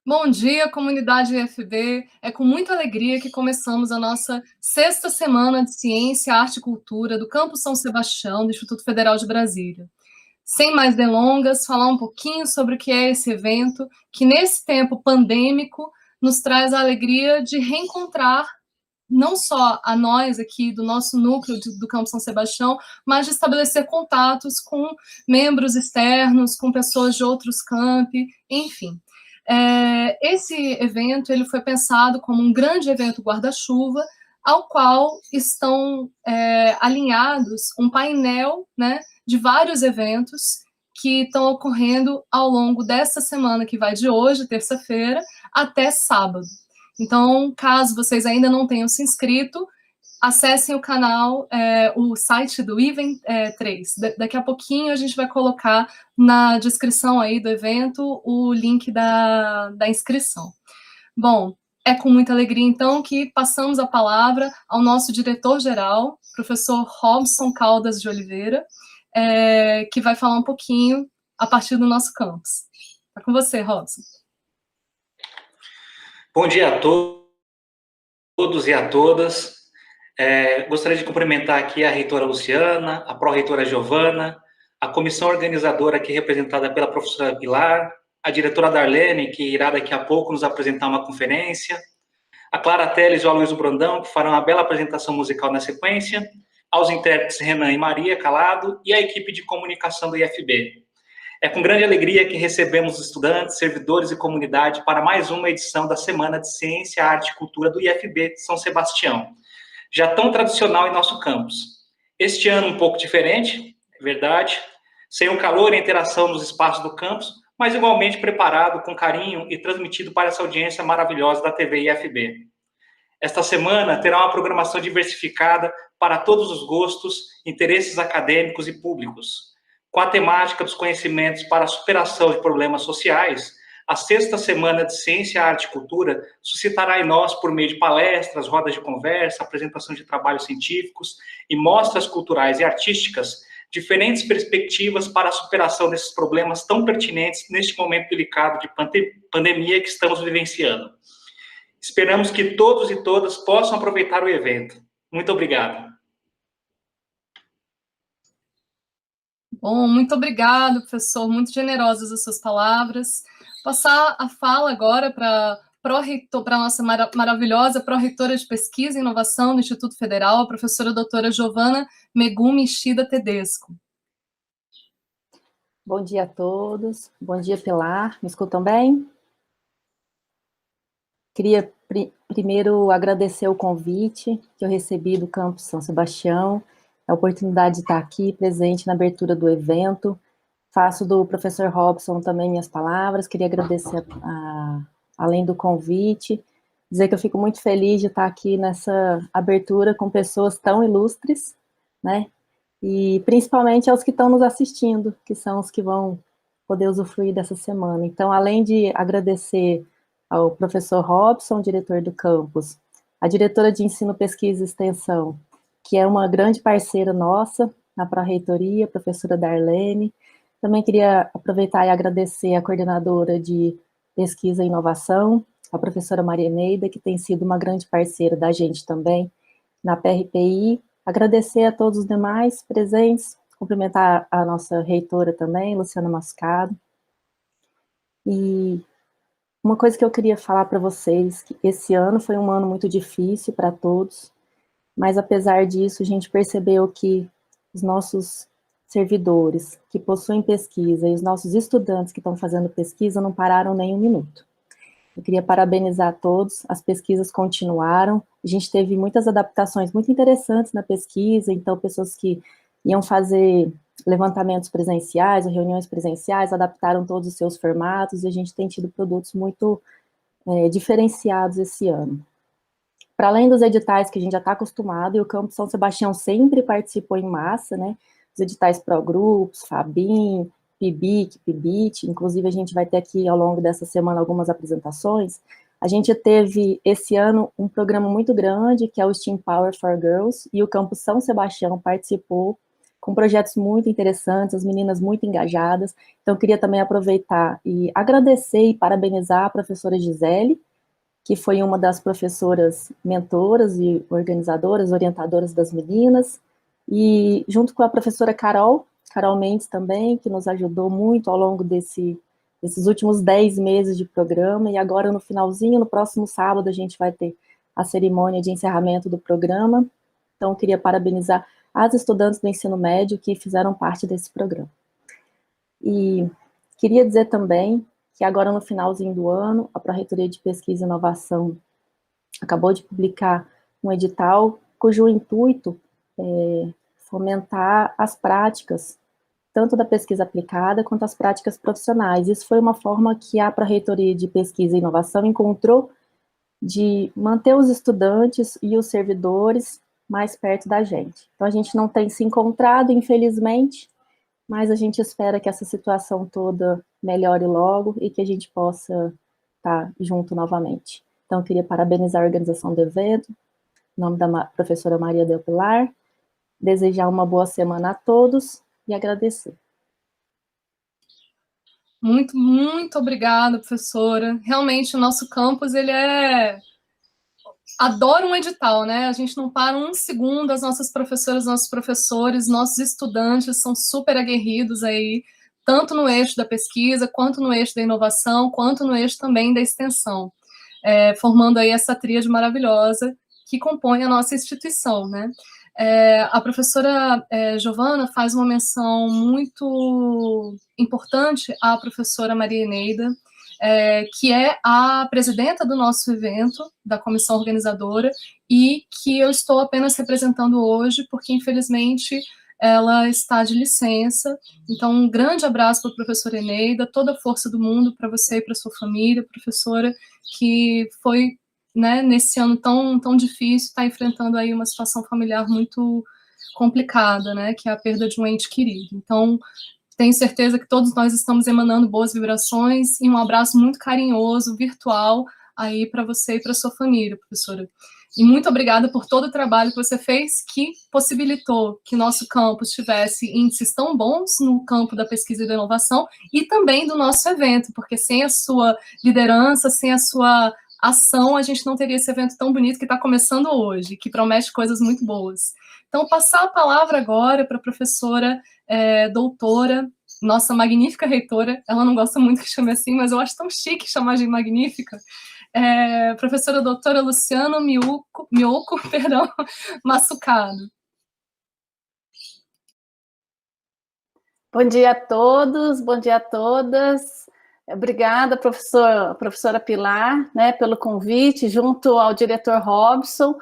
Bom dia, comunidade IFB. É com muita alegria que começamos a nossa sexta semana de Ciência, Arte e Cultura do Campus São Sebastião, do Instituto Federal de Brasília. Sem mais delongas, falar um pouquinho sobre o que é esse evento, que nesse tempo pandêmico nos traz a alegria de reencontrar não só a nós aqui do nosso núcleo do Campus São Sebastião, mas de estabelecer contatos com membros externos, com pessoas de outros campi, enfim. Esse evento ele foi pensado como um grande evento guarda-chuva, ao qual estão alinhados um painel, né, de vários eventos que estão ocorrendo ao longo dessa semana, que vai de hoje, terça-feira, até sábado. Então, caso vocês ainda não tenham se inscrito, acessem o canal, o site do Event 3. Daqui a pouquinho a gente vai colocar na descrição aí do evento o link da inscrição. Bom, é com muita alegria, então, que passamos a palavra ao nosso diretor-geral, professor Robson Caldas de Oliveira, que vai falar um pouquinho a partir do nosso campus. Está com você, Robson. Bom dia a todos e a todas. Gostaria de cumprimentar aqui a reitora Luciana, a pró-reitora Giovana, a comissão organizadora aqui representada pela professora Pilar, a diretora Darlene, que irá daqui a pouco nos apresentar uma conferência, a Clara Teles e o Aloysio Brandão, que farão uma bela apresentação musical na sequência, aos intérpretes Renan e Maria Calado e a equipe de comunicação do IFB. É com grande alegria que recebemos estudantes, servidores e comunidade para mais uma edição da Semana de Ciência, Arte e Cultura do IFB de São Sebastião, já tão tradicional em nosso campus. Este ano um pouco diferente, é verdade, sem o calor e a interação nos espaços do campus, mas igualmente preparado com carinho e transmitido para essa audiência maravilhosa da TV IFB. Esta semana terá uma programação diversificada para todos os gostos, interesses acadêmicos e públicos. Com a temática dos conhecimentos para a superação de problemas sociais, a sexta semana de Ciência, Arte e Cultura suscitará em nós, por meio de palestras, rodas de conversa, apresentação de trabalhos científicos e mostras culturais e artísticas, diferentes perspectivas para a superação desses problemas tão pertinentes neste momento delicado de pandemia que estamos vivenciando. Esperamos que todos e todas possam aproveitar o evento. Muito obrigado. Bom, muito obrigado, professor, muito generosas as suas palavras. Passar a fala agora para a nossa maravilhosa pró-reitora de Pesquisa e Inovação do Instituto Federal, a professora doutora Giovana Megumi Ishida Tedesco. Bom dia a todos, bom dia, Pilar, me escutam bem? Queria primeiro agradecer o convite que eu recebi do Campus São Sebastião, a oportunidade de estar aqui presente na abertura do evento. Faço do professor Robson também minhas palavras, queria agradecer, além do convite, dizer que eu fico muito feliz de estar aqui nessa abertura com pessoas tão ilustres, né, e principalmente aos que estão nos assistindo, que são os que vão poder usufruir dessa semana. Então, além de agradecer ao professor Robson, diretor do campus, a diretora de Ensino, Pesquisa e Extensão, que é uma grande parceira nossa na pró-reitoria, a professora Darlene. Também queria aproveitar e agradecer a coordenadora de Pesquisa e Inovação, a professora Maria Neida, que tem sido uma grande parceira da gente também na PRPI. Agradecer a todos os demais presentes, cumprimentar a nossa reitora também, Luciana Mascado. E uma coisa que eu queria falar para vocês, que esse ano foi um ano muito difícil para todos, mas apesar disso, a gente percebeu que os nossos servidores que possuem pesquisa e os nossos estudantes que estão fazendo pesquisa não pararam nem um minuto. Eu queria parabenizar a todos, as pesquisas continuaram, a gente teve muitas adaptações muito interessantes na pesquisa, então pessoas que iam fazer levantamentos presenciais ou reuniões presenciais, adaptaram todos os seus formatos e a gente tem tido produtos muito diferenciados esse ano. Para além dos editais que a gente já está acostumado, e o Campus São Sebastião sempre participou em massa, né, os editais Progrupos, Fabim, PIBIC, PIBIT, inclusive a gente vai ter aqui ao longo dessa semana algumas apresentações. A gente teve esse ano um programa muito grande, que é o STEAM Power for Girls, e o Campus São Sebastião participou com projetos muito interessantes, as meninas muito engajadas. Então, eu queria também aproveitar e agradecer e parabenizar a professora Gisele, que foi uma das professoras mentoras e organizadoras, orientadoras das meninas, e junto com a professora Carol Mendes também, que nos ajudou muito ao longo desses últimos 10 meses de programa, e agora no finalzinho, no próximo sábado, a gente vai ter a cerimônia de encerramento do programa. Então, eu queria parabenizar as estudantes do ensino médio que fizeram parte desse programa. E queria dizer também que agora no finalzinho do ano, a Pró-Reitoria de Pesquisa e Inovação acabou de publicar um edital cujo intuito é fomentar as práticas, tanto da pesquisa aplicada quanto as práticas profissionais. Isso foi uma forma que a Pró-Reitoria de Pesquisa e Inovação encontrou de manter os estudantes e os servidores mais perto da gente. Então, a gente não tem se encontrado, infelizmente, mas a gente espera que essa situação toda melhore logo e que a gente possa estar junto novamente. Então, eu queria parabenizar a organização do evento, em nome da professora Maria Del Pilar, desejar uma boa semana a todos e agradecer. Muito, muito obrigada, professora. Realmente, o nosso campus, ele adora um edital, né? A gente não para um segundo, as nossas professoras, nossos professores, nossos estudantes são super aguerridos aí, tanto no eixo da pesquisa, quanto no eixo da inovação, quanto no eixo também da extensão, formando aí essa tríade maravilhosa que compõe a nossa instituição, né? A professora Giovana faz uma menção muito importante à professora Maria Eneida, que é a presidenta do nosso evento, da comissão organizadora, e que eu estou apenas representando hoje, porque, infelizmente, ela está de licença. Então, um grande abraço para a professora Eneida, toda a força do mundo para você e para sua família, professora, que foi, né, nesse ano tão difícil, está enfrentando aí uma situação familiar muito complicada, né, que é a perda de um ente querido. Então, tenho certeza que todos nós estamos emanando boas vibrações e um abraço muito carinhoso, virtual, aí para você e para sua família, professora. E muito obrigada por todo o trabalho que você fez, que possibilitou que nosso campus tivesse índices tão bons no campo da pesquisa e da inovação e também do nosso evento, porque sem a sua liderança, sem a sua ação, a gente não teria esse evento tão bonito que está começando hoje, que promete coisas muito boas. Então, passar a palavra agora para a professora doutora, nossa magnífica reitora, ela não gosta muito que chame assim, mas eu acho tão chique chamar de magnífica, professora doutora Luciana Miyoko, perdão, Massucado. Bom dia a todos, bom dia a todas. Obrigada, professora Pilar, né, pelo convite, junto ao diretor Robson,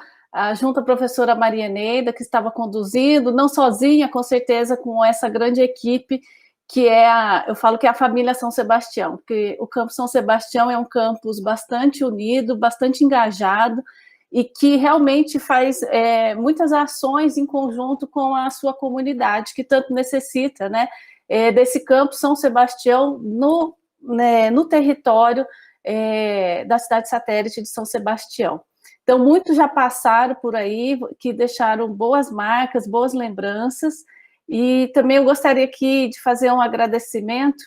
junto à professora Maria Eneida, que estava conduzindo, não sozinha, com certeza, com essa grande equipe, que eu falo que é a família São Sebastião, porque o campus São Sebastião é um campus bastante unido, bastante engajado, e que realmente faz muitas ações em conjunto com a sua comunidade, que tanto necessita, né, desse campus São Sebastião no território da cidade satélite de São Sebastião. Então, muitos já passaram por aí, que deixaram boas marcas, boas lembranças, e também eu gostaria aqui de fazer um agradecimento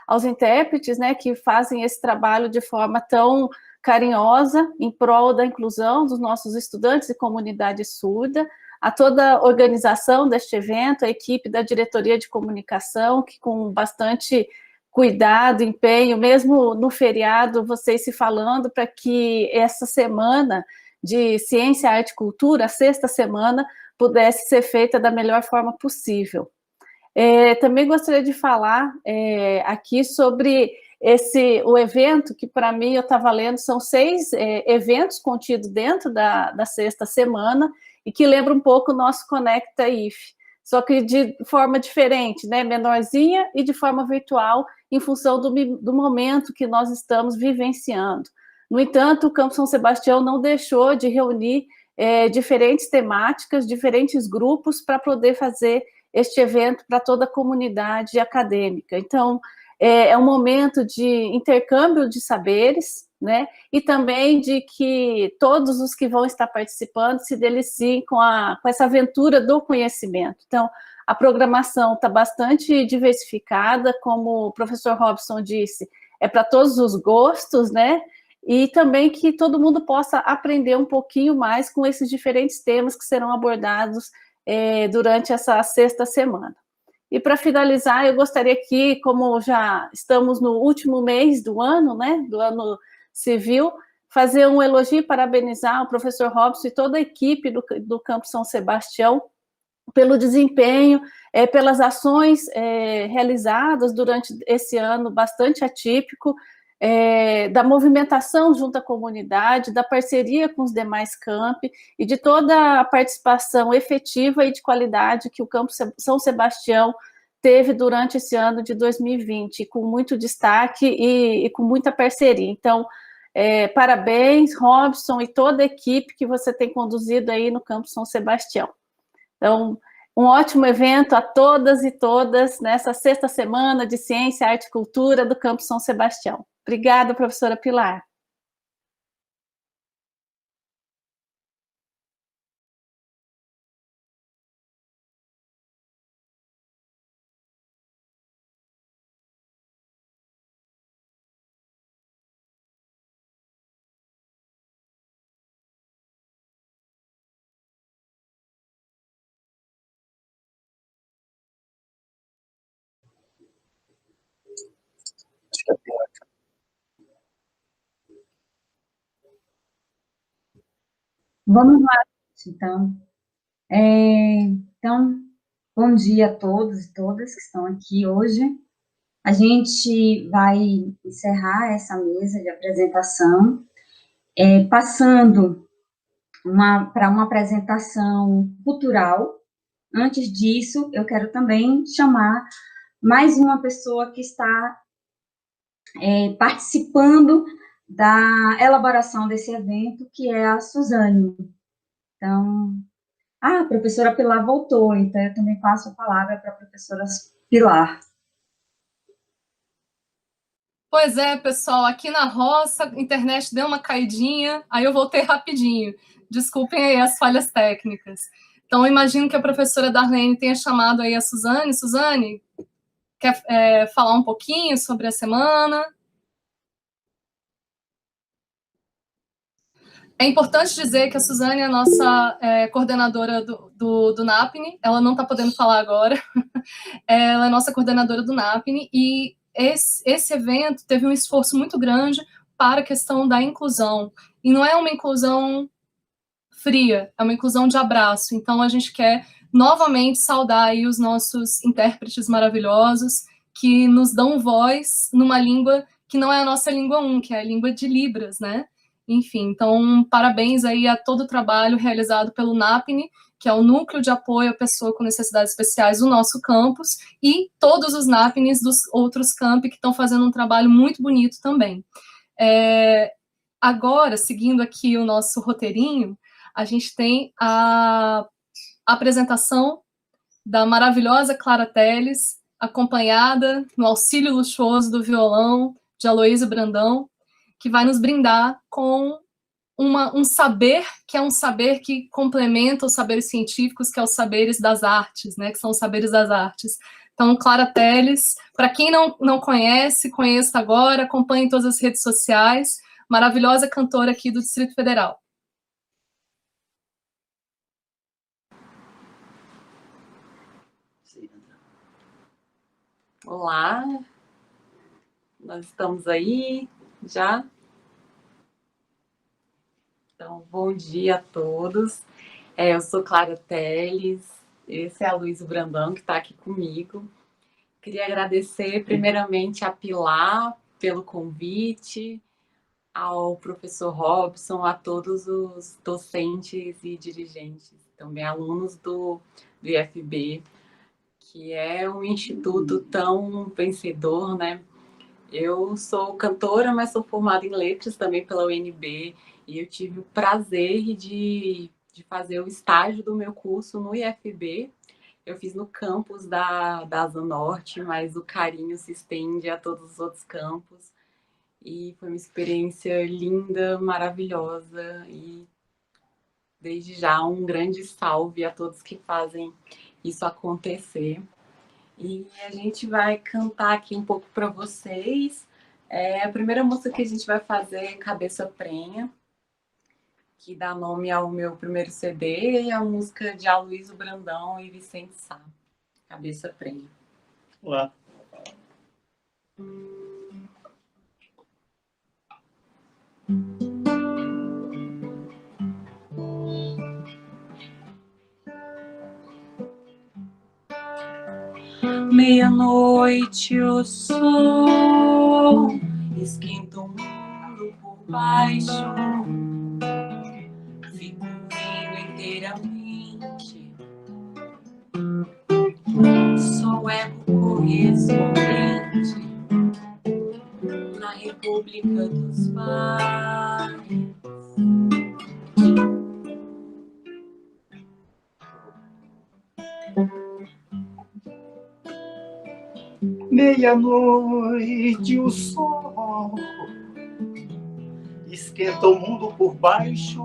aos intérpretes, né, que fazem esse trabalho de forma tão carinhosa em prol da inclusão dos nossos estudantes e comunidade surda, a toda a organização deste evento, a equipe da diretoria de comunicação, que com bastante cuidado, empenho, mesmo no feriado, vocês se falando para que essa semana de Ciência, Arte e Cultura, a sexta semana, pudesse ser feita da melhor forma possível. Também gostaria de falar aqui sobre o evento, que para mim eu estava lendo, são 6 eventos contidos dentro da sexta semana, e que lembra um pouco o nosso Conecta IF, só que de forma diferente, né, menorzinha e de forma virtual, em função do momento que nós estamos vivenciando. No entanto, o Campus São Sebastião não deixou de reunir diferentes temáticas, diferentes grupos, para poder fazer este evento para toda a comunidade acadêmica. Então, é um momento de intercâmbio de saberes, né? E também de que todos os que vão estar participando se deliciem com essa aventura do conhecimento. Então, a programação está bastante diversificada, como o professor Robson disse, é para todos os gostos, né? E também que todo mundo possa aprender um pouquinho mais com esses diferentes temas que serão abordados durante essa sexta semana. E para finalizar, eu gostaria que, como já estamos no último mês do ano, né, do ano civil, fazer um elogio e parabenizar o professor Robson e toda a equipe do Campo São Sebastião pelo desempenho, pelas ações realizadas durante esse ano bastante atípico, da movimentação junto à comunidade, da parceria com os demais campi e de toda a participação efetiva e de qualidade que o Campo São Sebastião teve durante esse ano de 2020, com muito destaque e com muita parceria. Então, parabéns, Robson, e toda a equipe que você tem conduzido aí no Campo São Sebastião. Então, um ótimo evento a todas e todas nessa sexta semana de Ciência, Arte e Cultura do Campo São Sebastião. Obrigada, professora Pilar. Vamos lá, então. Então, bom dia a todos e todas que estão aqui hoje. A gente vai encerrar essa mesa de apresentação, passando para uma apresentação cultural. Antes disso, eu quero também chamar mais uma pessoa que está participando da elaboração desse evento, que é a Suzane. Então, a professora Pilar voltou, então eu também passo a palavra para a professora Pilar. Pois é, pessoal, aqui na roça, a internet deu uma caidinha, aí eu voltei rapidinho. Desculpem aí as falhas técnicas. Então, eu imagino que a professora Darlene tenha chamado aí a Suzane. Suzane, quer falar um pouquinho sobre a semana? É importante dizer que a Suzane é a nossa coordenadora do NAPNE, ela não está podendo falar agora, ela é nossa coordenadora do NAPNE, e esse evento teve um esforço muito grande para a questão da inclusão, e não é uma inclusão fria, é uma inclusão de abraço. Então, a gente quer novamente saudar aí os nossos intérpretes maravilhosos que nos dão voz numa língua que não é a nossa língua 1, que é a língua de Libras, né? Enfim, então, parabéns aí a todo o trabalho realizado pelo NAPNE, que é o Núcleo de Apoio à Pessoa com Necessidades Especiais do nosso campus, e todos os NAPNEs dos outros campi que estão fazendo um trabalho muito bonito também. Agora, seguindo aqui o nosso roteirinho, a gente tem a apresentação da maravilhosa Clara Telles, acompanhada no auxílio luxuoso do violão de Aloysio Brandão, que vai nos brindar com um saber, que é um saber que complementa os saberes científicos, que é os saberes das artes, né, que são os saberes das artes. Então, Clara Telles, para quem não conhece, conheça agora, acompanhe em todas as redes sociais, maravilhosa cantora aqui do Distrito Federal. Olá, nós estamos aí já. Então, bom dia a todos. Eu sou Clara Telles, esse é a Aloysio Brandão que está aqui comigo. Queria agradecer primeiramente a Pilar pelo convite, ao professor Robson, a todos os docentes e dirigentes, também alunos do IFB, que é um instituto tão vencedor, né? Eu sou cantora, mas sou formada em letras também pela UNB, e eu tive o prazer de fazer o estágio do meu curso no IFB. Eu fiz no campus da Asa Norte, mas o carinho se estende a todos os outros campos. e foi uma experiência linda, maravilhosa, e desde já um grande salve a todos que fazem isso acontecer. E a gente vai cantar aqui um pouco para vocês. A primeira música que a gente vai fazer é Cabeça Prenha, que dá nome ao meu primeiro CD, e a música de Aloysio Brandão e Vicente Sá, Cabeça Prenha. Olá. Meia-noite o sol esquenta o mundo por baixo, fico vendo inteiramente, sou ego correspondente na República dos Mares. Meia-noite o sol esquenta o mundo por baixo,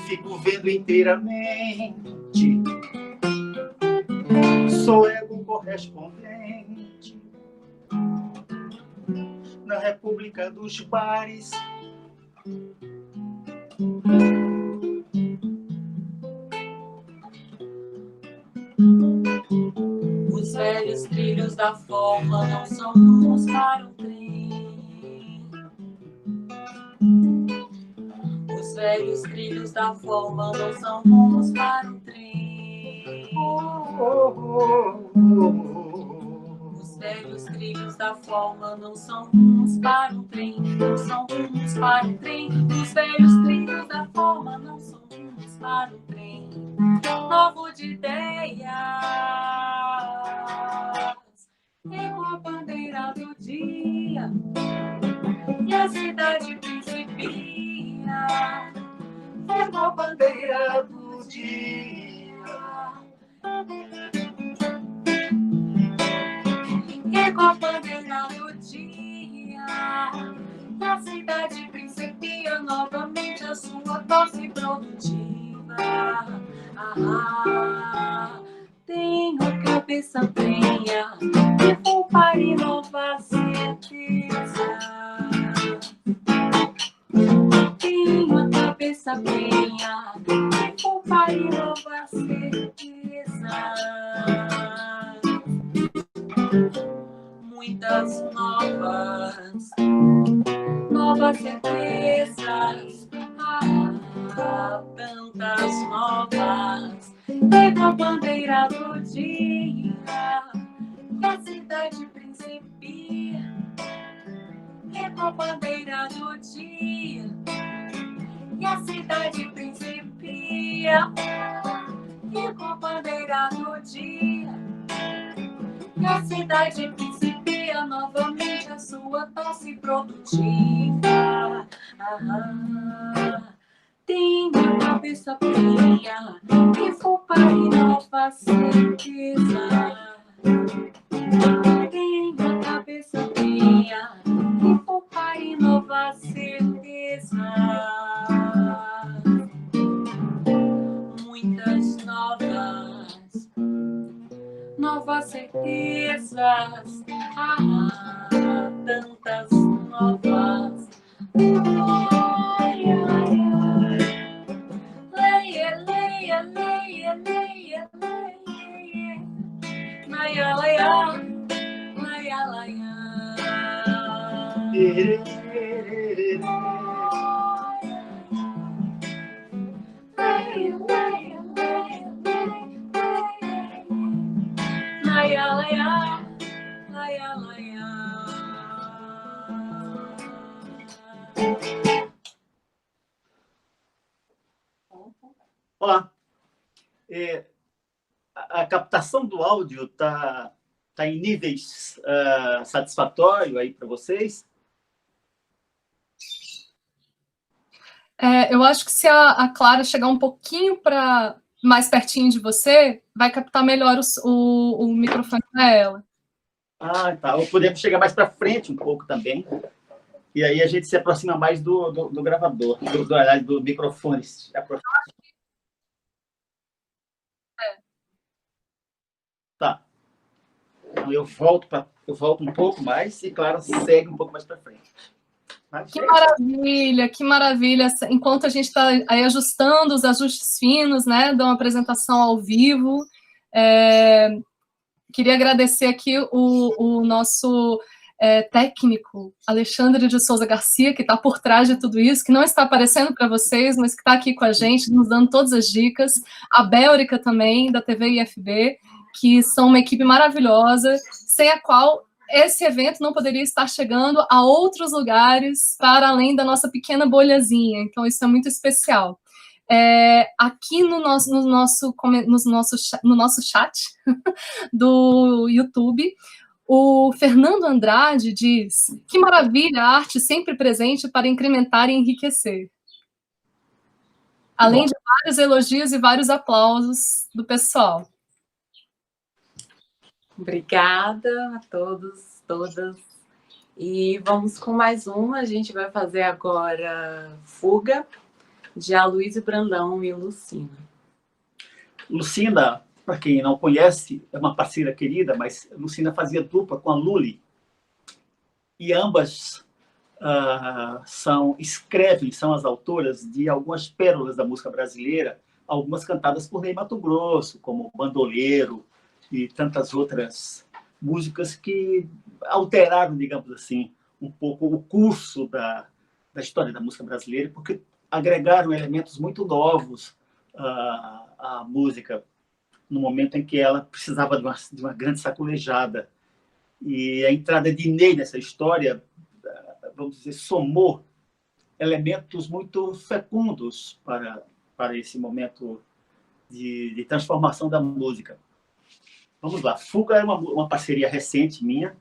fico vendo inteiramente, sou ego correspondente na República dos Bares. Os velhos trilhos da forma não são rumos para o trem. Os velhos trilhos da forma não são rumos para o trem. Os velhos trilhos da forma não são rumos para o trem. Não são rumos para o trem. Os velhos trilhos da forma não são rumos para o trem. Novo de ideias, igual a bandeira do dia, e a cidade principia, igual a bandeira do dia, igual a bandeira do dia, e a cidade principia novamente a sua tosse produtiva. Tenho a cabeça prenha e vou para inovar certeza. Tenho a cabeça prenha e vou para inovar certeza. Muitas novas certezas. Tantas novas, igual a bandeira do dia, e a cidade principia, igual a bandeira do dia, e a cidade principia, igual a bandeira do dia, e a cidade principia novamente a sua tosse produtiva. Tenho a cabeça prenha e vou para inovar certeza. Tenho a cabeça prenha e vou para inovar certeza. Muitas novas certezas. Tantas novas. Olá. A captação do áudio está em níveis satisfatórios aí para vocês? Eu acho que se a Clara chegar um pouquinho mais pertinho de você, vai captar melhor o microfone para ela. Ah, tá. Ou podemos chegar mais para frente um pouco também. E aí a gente se aproxima mais do gravador, do microfone. Tá. Então eu volto um pouco mais e, claro, segue um pouco mais para frente. Que maravilha, que maravilha. Enquanto a gente está aí ajustando os ajustes finos, né, de uma apresentação ao vivo, queria agradecer aqui o nosso técnico, Alexandre de Souza Garcia, que está por trás de tudo isso, que não está aparecendo para vocês, mas que está aqui com a gente, nos dando todas as dicas. A Bélrica também, da TV IFB, que são uma equipe maravilhosa, sem a qual esse evento não poderia estar chegando a outros lugares para além da nossa pequena bolhazinha. Então, isso é muito especial. Aqui no nosso chat do YouTube, o Fernando Andrade diz: que maravilha, a arte sempre presente para incrementar e enriquecer. Além de vários elogios e vários aplausos do pessoal. Obrigada a todos, todas. E vamos com mais uma. A gente vai fazer agora Fuga, de Aloysio Brandão e Lucina. Lucina, para quem não conhece, é uma parceira querida, mas Lucina fazia dupla com a Lully. E ambas são as autoras de algumas pérolas da música brasileira, algumas cantadas por Ney Matogrosso, como Bandoleiro, e tantas outras músicas que alteraram, digamos assim, um pouco o curso da história da música brasileira, porque agregaram elementos muito novos à música, no momento em que ela precisava de uma grande sacolejada. E a entrada de Ney nessa história, vamos dizer, somou elementos muito fecundos para esse momento de transformação da música. Vamos lá. Fuga é uma parceria recente minha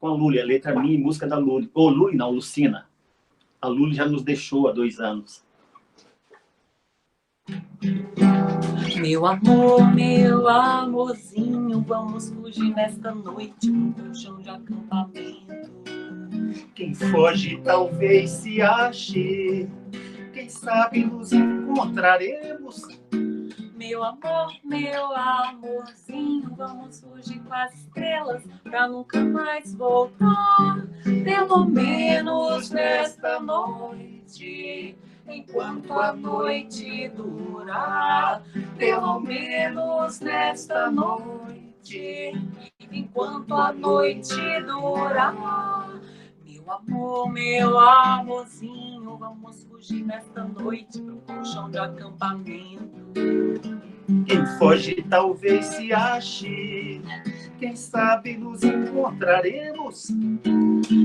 com a Lully, a letra minha e música da Lully. Ou Lully não, Lucina. A Lully já nos deixou há 2 anos. Meu amor, meu amorzinho, vamos fugir nesta noite pro chão de acampamento. Quem foge talvez se ache, quem sabe nos encontraremos. Meu amor, meu amorzinho, vamos fugir com as estrelas pra nunca mais voltar. Pelo menos nesta noite, enquanto a noite durar. Pelo menos nesta noite, enquanto a noite durar. Meu amor, meu amorzinho, vamos fugir nesta noite pro colchão de acampamento. Quem foge talvez se ache, quem sabe nos encontraremos.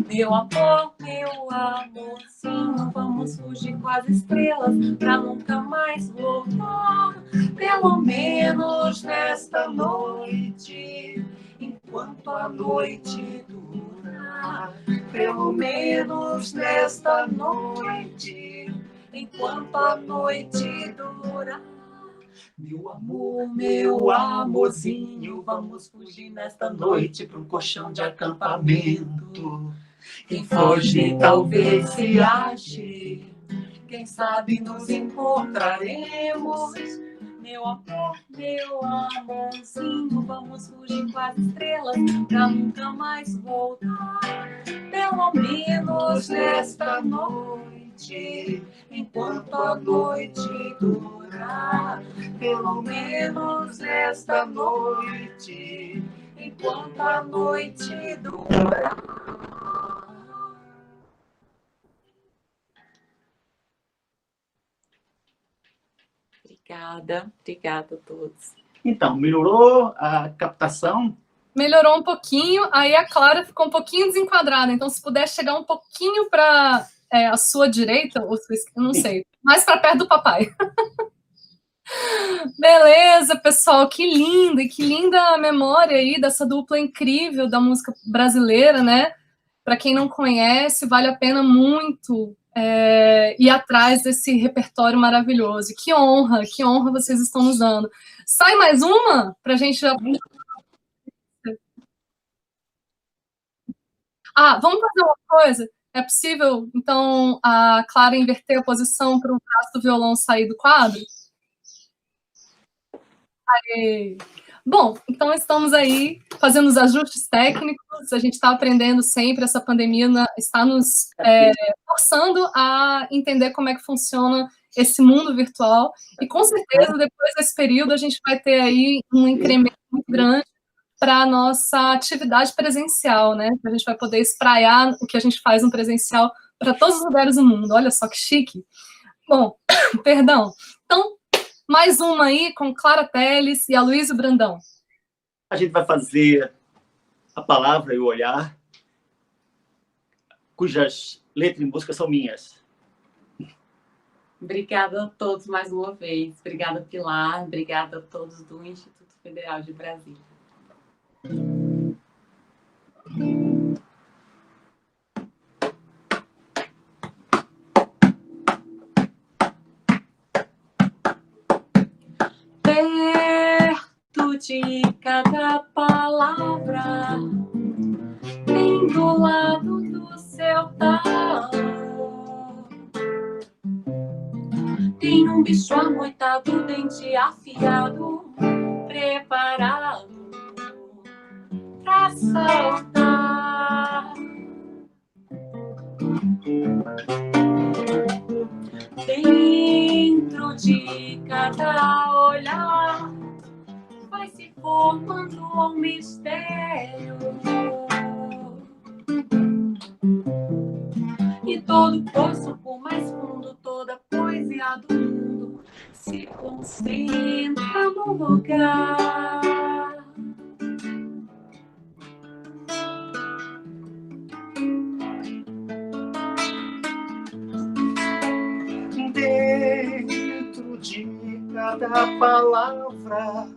Meu amor, meu amorzinho, vamos fugir com as estrelas pra nunca mais voltar. Pelo menos nesta noite, enquanto a noite durar. Pelo menos nesta noite, enquanto a noite durar. Meu amor, meu amorzinho, vamos fugir nesta noite para um colchão de acampamento. Quem foge talvez se ache, quem sabe nos encontraremos. Meu amor, meu amorzinho, vamos fugir com as estrelas pra nunca mais voltar. Pelo menos nesta noite, enquanto a noite durar. Pelo menos nesta noite, enquanto a noite durar. Obrigada a todos. Então, melhorou a captação? Melhorou um pouquinho, aí a Clara ficou um pouquinho desenquadrada, então se puder chegar um pouquinho para a sua direita, ou sua esquerda, não sei, mais para perto do papai. Beleza, pessoal, que lindo, e que linda a memória aí dessa dupla incrível da música brasileira, né? Para quem não conhece, vale a pena muito ir atrás desse repertório maravilhoso. Que honra vocês estão nos dando. Sai mais uma para a gente já... Vamos fazer uma coisa? É possível, então, a Clara inverter a posição para o braço do violão sair do quadro? Aê. Bom, então estamos aí fazendo os ajustes técnicos, a gente está aprendendo sempre, essa pandemia está nos forçando a entender como é que funciona esse mundo virtual, e com certeza depois desse período a gente vai ter aí um incremento muito grande para a nossa atividade presencial, né? A gente vai poder espraiar o que a gente faz no presencial para todos os lugares do mundo. Olha só que chique. Bom, perdão. Então, mais uma aí com Clara Telles e Aloysio Brandão. A gente vai fazer a palavra e o olhar, cujas letras e músicas são minhas. Obrigada a todos mais uma vez. Obrigada, Pilar. Obrigada a todos do Instituto Federal de Brasília. Perto de cada palavra, bem do lado do seu talo, tem um bicho amoitado, dente afiado, preparado pra saltar. Dentro de cada olhar vai se formando um mistério, e todo poço, por mais fundo, toda poesia do mundo se concentra no lugar. Dentro de cada palavra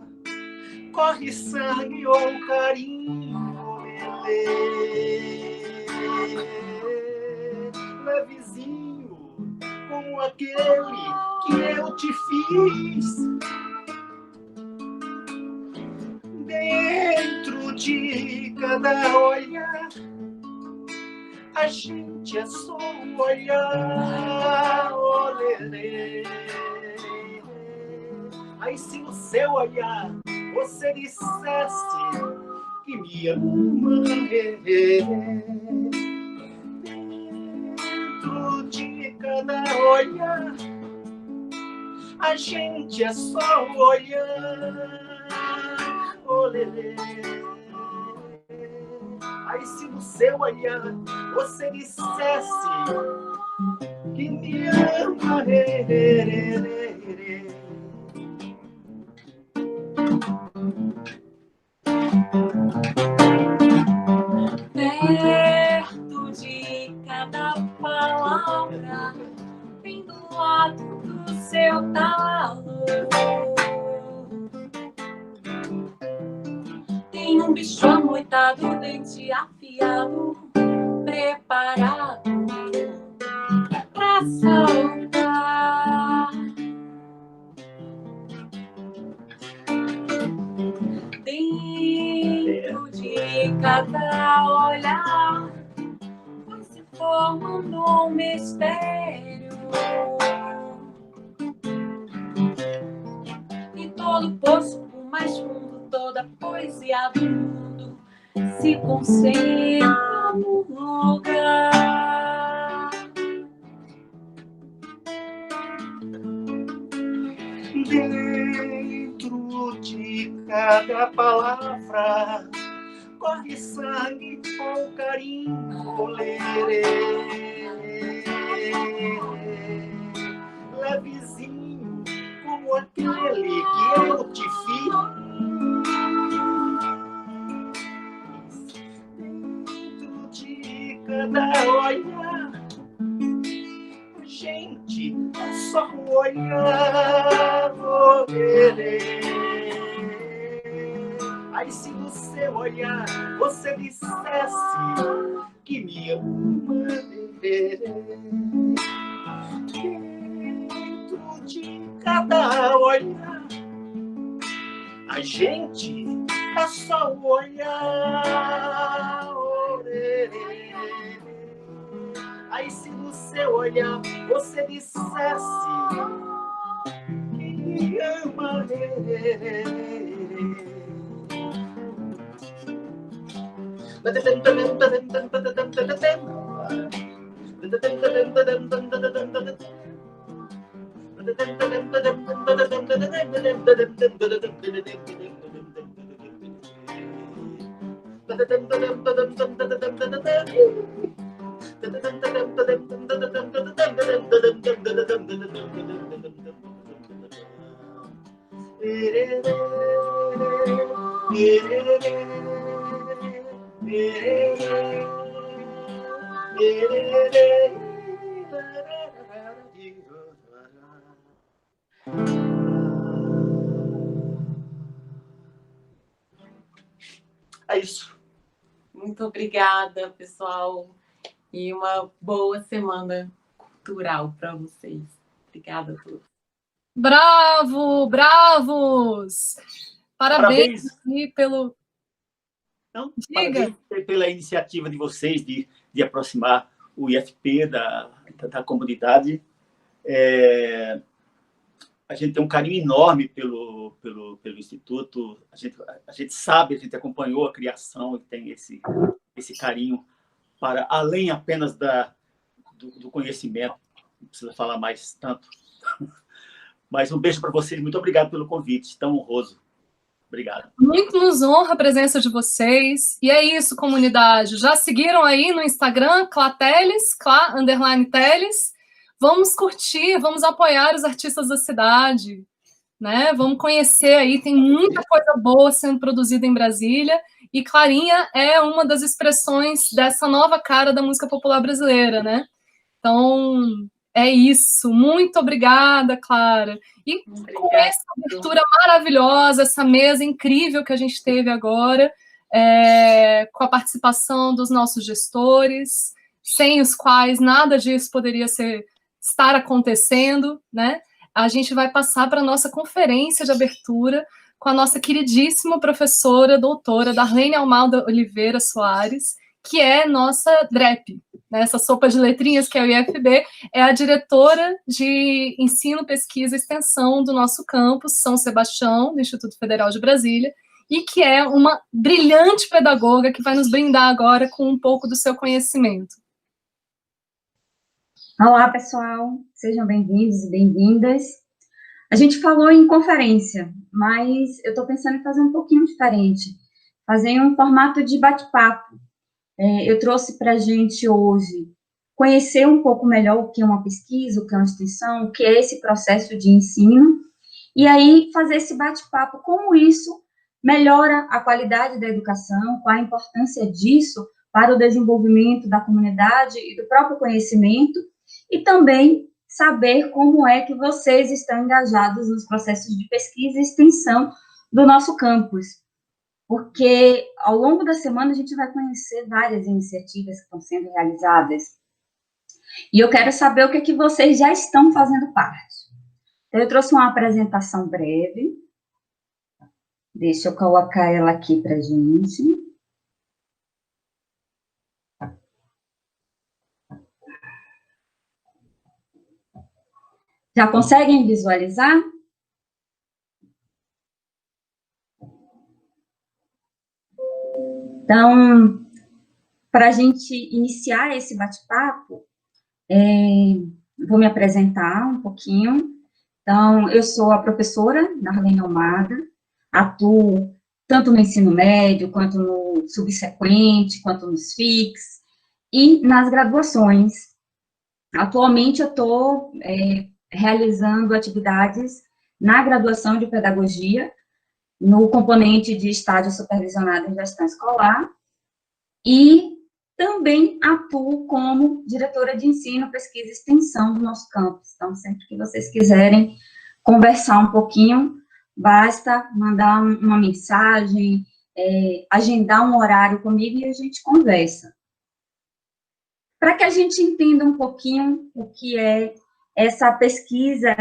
corre sangue ou carinho, levezinho como aquele que eu te fiz. Dentro de cada olhar a gente é só um olhar, olê. Aí se no seu olhar você dissesse que me ama, dentro de cada olhar a gente é só um olhar, olê. Aí se no seu olhar você dissesse que me ama, Perto de cada palavra, bem do lado do seu talo, tem um bicho amoitado, dente afiado, preparado pra saltar. Dentro de cada olhar vai se formando um mistério, e todo poço, por mais fundo, toda poesia do mundo se concentra no lugar. Dentro de cada palavra corre sangue com carinho, levezinho como aquele que eu te fiz. Dentro de cada olhar, gente, é só um olhar, aí se no seu olhar você dissesse que me ama, dentro de cada olhar a gente é só um olhar, Aí se no seu olhar você dissesse que me ama, É isso. Muito obrigada, pessoal, e uma boa semana cultural para vocês. Obrigada a todos. Bravo, bravos! Parabéns pelo... Então, Diga. parabéns pela iniciativa de vocês de aproximar o IFP da comunidade. A gente tem um carinho enorme pelo Instituto. A gente sabe, a gente acompanhou a criação e tem esse carinho para além apenas do conhecimento. Não precisa falar mais tanto. Mas um beijo para vocês. Muito obrigado pelo convite, tão honroso. Obrigado. Muito nos honra a presença de vocês. E é isso, comunidade. Já seguiram aí no Instagram, Clateles, _Teles. Vamos curtir, vamos apoiar os artistas da cidade, né? Vamos conhecer aí, tem muita coisa boa sendo produzida em Brasília, e Clarinha é uma das expressões dessa nova cara da música popular brasileira, né? Então, é isso. Muito obrigada, Clara. E com essa abertura maravilhosa, essa mesa incrível que a gente teve agora, com a participação dos nossos gestores, sem os quais nada disso poderia estar acontecendo, né? A gente vai passar para a nossa conferência de abertura com a nossa queridíssima professora, doutora Darlene Almalda Oliveira Soares, que é nossa DREP, né? Essa sopa de letrinhas que é o IFB, é a diretora de Ensino, Pesquisa e Extensão do nosso campus, São Sebastião, do Instituto Federal de Brasília, e que é uma brilhante pedagoga que vai nos brindar agora com um pouco do seu conhecimento. Olá, pessoal, sejam bem-vindos e bem-vindas. A gente falou em conferência, mas eu estou pensando em fazer um pouquinho diferente, fazer um formato de bate-papo. Eu trouxe para a gente hoje conhecer um pouco melhor o que é uma pesquisa, o que é uma extensão, o que é esse processo de ensino, e aí fazer esse bate-papo, como isso melhora a qualidade da educação, qual a importância disso para o desenvolvimento da comunidade e do próprio conhecimento, e também saber como é que vocês estão engajados nos processos de pesquisa e extensão do nosso campus. Porque, ao longo da semana, a gente vai conhecer várias iniciativas que estão sendo realizadas. E eu quero saber o que é que vocês já estão fazendo parte. Então, eu trouxe uma apresentação breve. Deixa eu colocar ela aqui para a gente. Já conseguem visualizar? Então, para a gente iniciar esse bate-papo, vou me apresentar um pouquinho. Então, eu sou a professora Darlene Almada, atuo tanto no ensino médio, quanto no subsequente, quanto nos FIX, e nas graduações. Atualmente, eu estou realizando atividades na graduação de pedagogia, no componente de estágio supervisionado em gestão escolar, e também atuo como diretora de ensino, pesquisa e extensão do nosso campus. Então, sempre que vocês quiserem conversar um pouquinho, basta mandar uma mensagem, agendar um horário comigo e a gente conversa. Para que a gente entenda um pouquinho o que é essa pesquisa,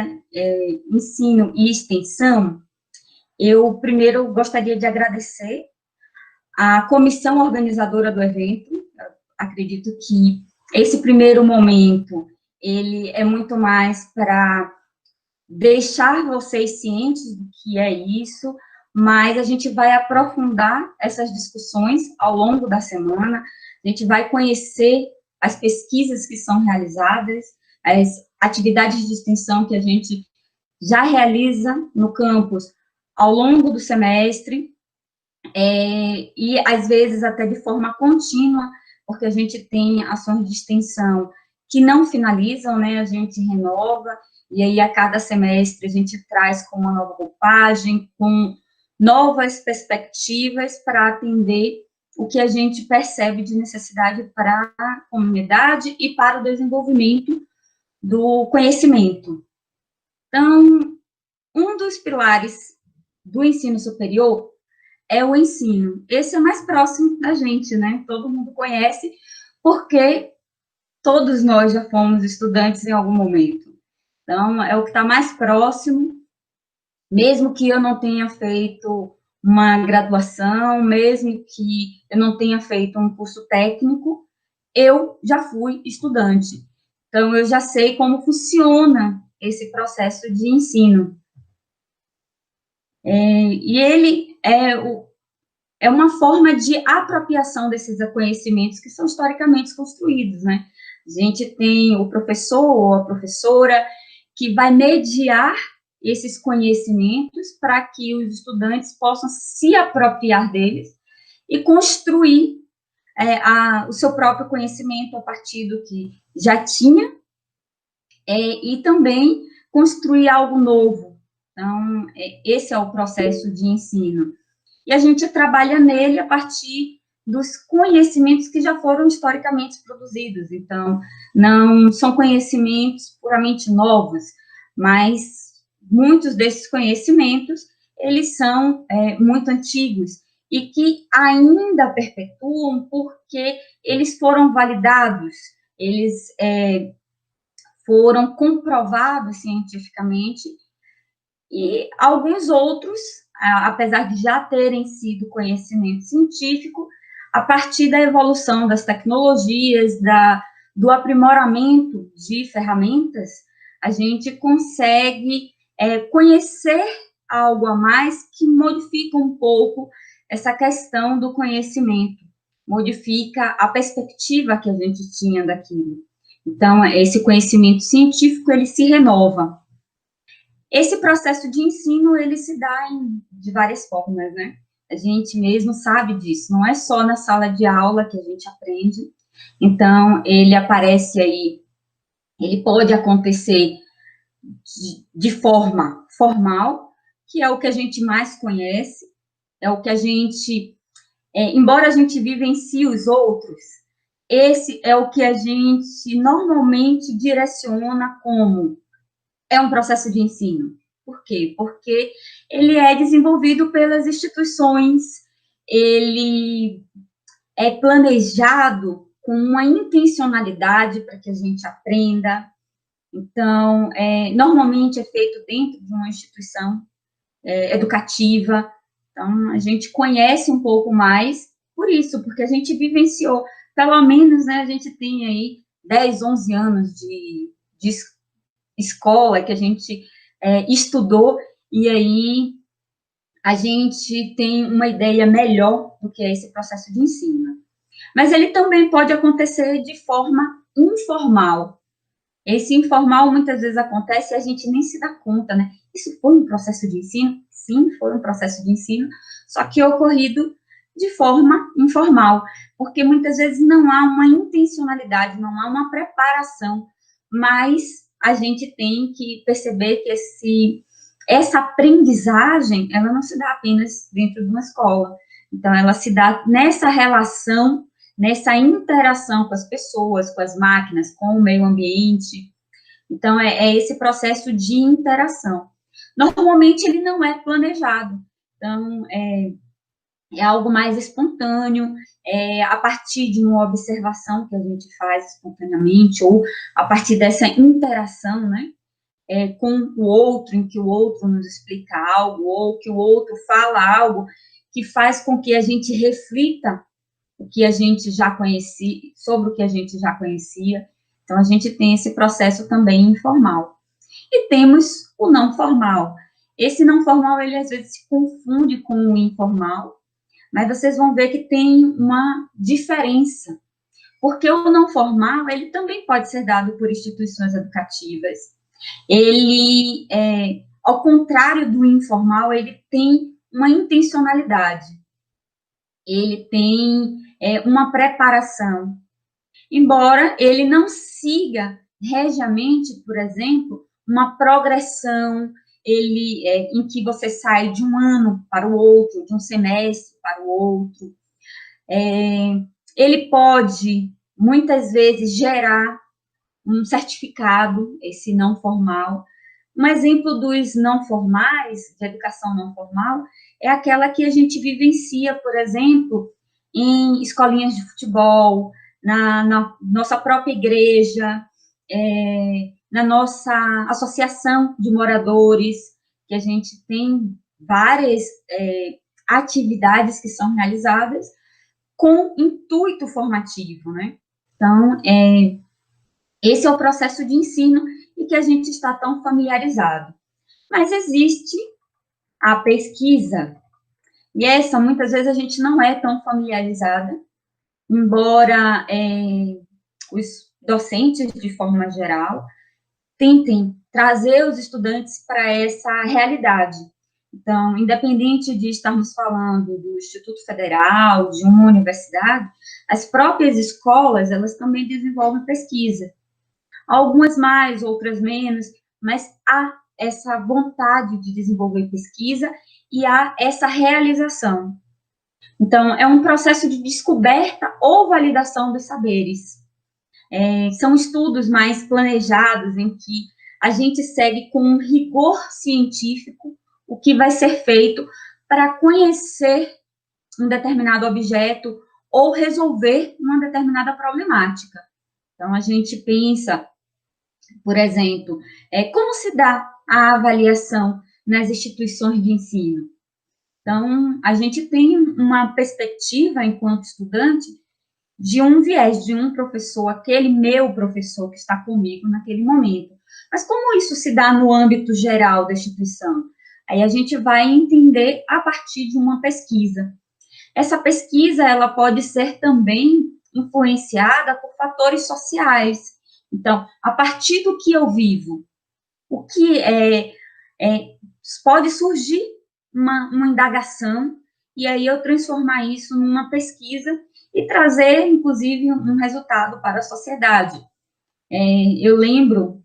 ensino e extensão, eu primeiro gostaria de agradecer a comissão organizadora do evento. Acredito que esse primeiro momento, ele é muito mais para deixar vocês cientes do que é isso, mas a gente vai aprofundar essas discussões ao longo da semana, a gente vai conhecer as pesquisas que são realizadas, as atividades de extensão que a gente já realiza no campus ao longo do semestre, e às vezes até de forma contínua, porque a gente tem ações de extensão que não finalizam, né, a gente renova, e aí a cada semestre a gente traz com uma nova roupagem, com novas perspectivas para atender o que a gente percebe de necessidade para a comunidade e para o desenvolvimento do conhecimento. Então, um dos pilares do ensino superior é o ensino. Esse é mais próximo da gente, né? Todo mundo conhece, porque todos nós já fomos estudantes em algum momento. Então, é o que está mais próximo, mesmo que eu não tenha feito uma graduação, mesmo que eu não tenha feito um curso técnico, eu já fui estudante. Então, eu já sei como funciona esse processo de ensino. E ele é uma forma de apropriação desses conhecimentos que são historicamente construídos, né? A gente tem o professor ou a professora que vai mediar esses conhecimentos para que os estudantes possam se apropriar deles e construir o seu próprio conhecimento a partir do que já tinha, e também construir algo novo. Então, esse é o processo de ensino. E a gente trabalha nele a partir dos conhecimentos que já foram historicamente produzidos. Então, não são conhecimentos puramente novos, mas muitos desses conhecimentos, eles são muito antigos e que ainda perpetuam porque eles foram validados, eles foram comprovados cientificamente, e alguns outros, apesar de já terem sido conhecimento científico, a partir da evolução das tecnologias, do aprimoramento de ferramentas, a gente consegue conhecer algo a mais que modifica um pouco essa questão do conhecimento, modifica a perspectiva que a gente tinha daquilo. Então, esse conhecimento científico, ele se renova. Esse processo de ensino, ele se dá de várias formas, né? A gente mesmo sabe disso, não é só na sala de aula que a gente aprende. Então, ele aparece aí, ele pode acontecer de forma formal, que é o que a gente mais conhece, é o que a gente, embora a gente vivencie os outros, esse é o que a gente normalmente direciona como um processo de ensino. Por quê? Porque ele é desenvolvido pelas instituições, ele é planejado com uma intencionalidade para que a gente aprenda. Então, normalmente é feito dentro de uma instituição educativa. Então, a gente conhece um pouco mais por isso, porque a gente vivenciou, pelo menos, né, a gente tem aí 10, 11 anos de escola que a gente estudou, e aí a gente tem uma ideia melhor do que é esse processo de ensino. Mas ele também pode acontecer de forma informal. Esse informal muitas vezes acontece e a gente nem se dá conta, né? Isso foi um processo de ensino? Sim, foi um processo de ensino, só que ocorrido de forma informal, porque muitas vezes não há uma intencionalidade, não há uma preparação, mas a gente tem que perceber que essa aprendizagem, ela não se dá apenas dentro de uma escola. Então, ela se dá nessa relação, nessa interação com as pessoas, com as máquinas, com o meio ambiente. Então, é esse processo de interação. Normalmente, ele não é planejado. Então, é algo mais espontâneo, a partir de uma observação que a gente faz espontaneamente, ou a partir dessa interação, né, com o outro, em que o outro nos explica algo, ou que o outro fala algo que faz com que a gente reflita o que a gente já conhecia, sobre o que a gente já conhecia. Então, a gente tem esse processo também informal. E temos o não formal. Esse não formal, ele às vezes se confunde com o informal, mas vocês vão ver que tem uma diferença, porque o não formal, ele também pode ser dado por instituições educativas. Ele, ao contrário do informal, ele tem uma intencionalidade, ele tem uma preparação, embora ele não siga regiamente, por exemplo, uma progressão, em que você sai de um ano para o outro, de um semestre para o outro. Ele pode, muitas vezes, gerar um certificado, esse não formal. Um exemplo dos não formais, de educação não formal, é aquela que a gente vivencia, por exemplo, em escolinhas de futebol, na nossa própria igreja, na nossa associação de moradores, que a gente tem várias atividades que são realizadas com intuito formativo, né? Então, esse é o processo de ensino e que a gente está tão familiarizado. Mas existe a pesquisa, e essa, muitas vezes, a gente não é tão familiarizada, embora os docentes, de forma geral, tentem trazer os estudantes para essa realidade. Então, independente de estarmos falando do Instituto Federal, de uma universidade, as próprias escolas, elas também desenvolvem pesquisa. Algumas mais, outras menos, mas há essa vontade de desenvolver pesquisa e há essa realização. Então, é um processo de descoberta ou validação dos saberes. São estudos mais planejados, em que a gente segue com um rigor científico o que vai ser feito para conhecer um determinado objeto ou resolver uma determinada problemática. Então, a gente pensa, por exemplo, como se dá a avaliação nas instituições de ensino? Então, a gente tem uma perspectiva, enquanto estudante, de um viés, de um professor, aquele meu professor que está comigo naquele momento. Mas como isso se dá no âmbito geral da instituição? Aí a gente vai entender a partir de uma pesquisa. Essa pesquisa, ela pode ser também influenciada por fatores sociais. Então, a partir do que eu vivo, o que pode surgir uma indagação, e aí eu transformar isso numa pesquisa e trazer, inclusive, um resultado para a sociedade. Eu lembro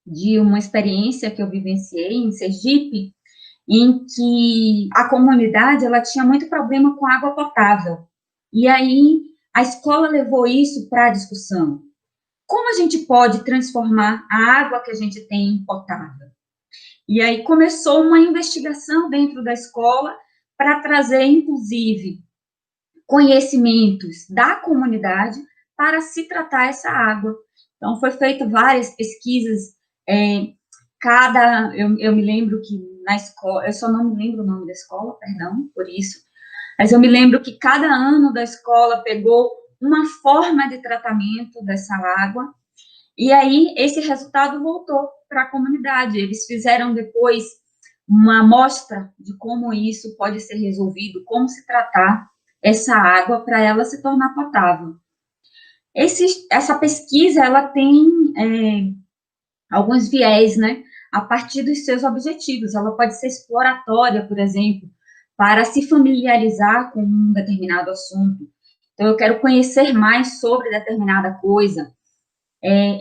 de uma experiência que eu vivenciei em Sergipe, em que a comunidade, ela tinha muito problema com água potável. E aí, a escola levou isso para a discussão. Como a gente pode transformar a água que a gente tem em potável? E aí começou uma investigação dentro da escola para trazer, inclusive, conhecimentos da comunidade para se tratar essa água. Então, foi feito várias pesquisas, eu me lembro que na escola, eu só não me lembro o nome da escola, perdão por isso, mas eu me lembro que cada ano da escola pegou uma forma de tratamento dessa água, e aí esse resultado voltou para a comunidade. Eles fizeram depois uma amostra de como isso pode ser resolvido, como se tratar essa água para ela se tornar potável. Essa pesquisa, ela tem alguns viés, né, a partir dos seus objetivos. Ela pode ser exploratória, por exemplo, para se familiarizar com um determinado assunto. Então, eu quero conhecer mais sobre determinada coisa,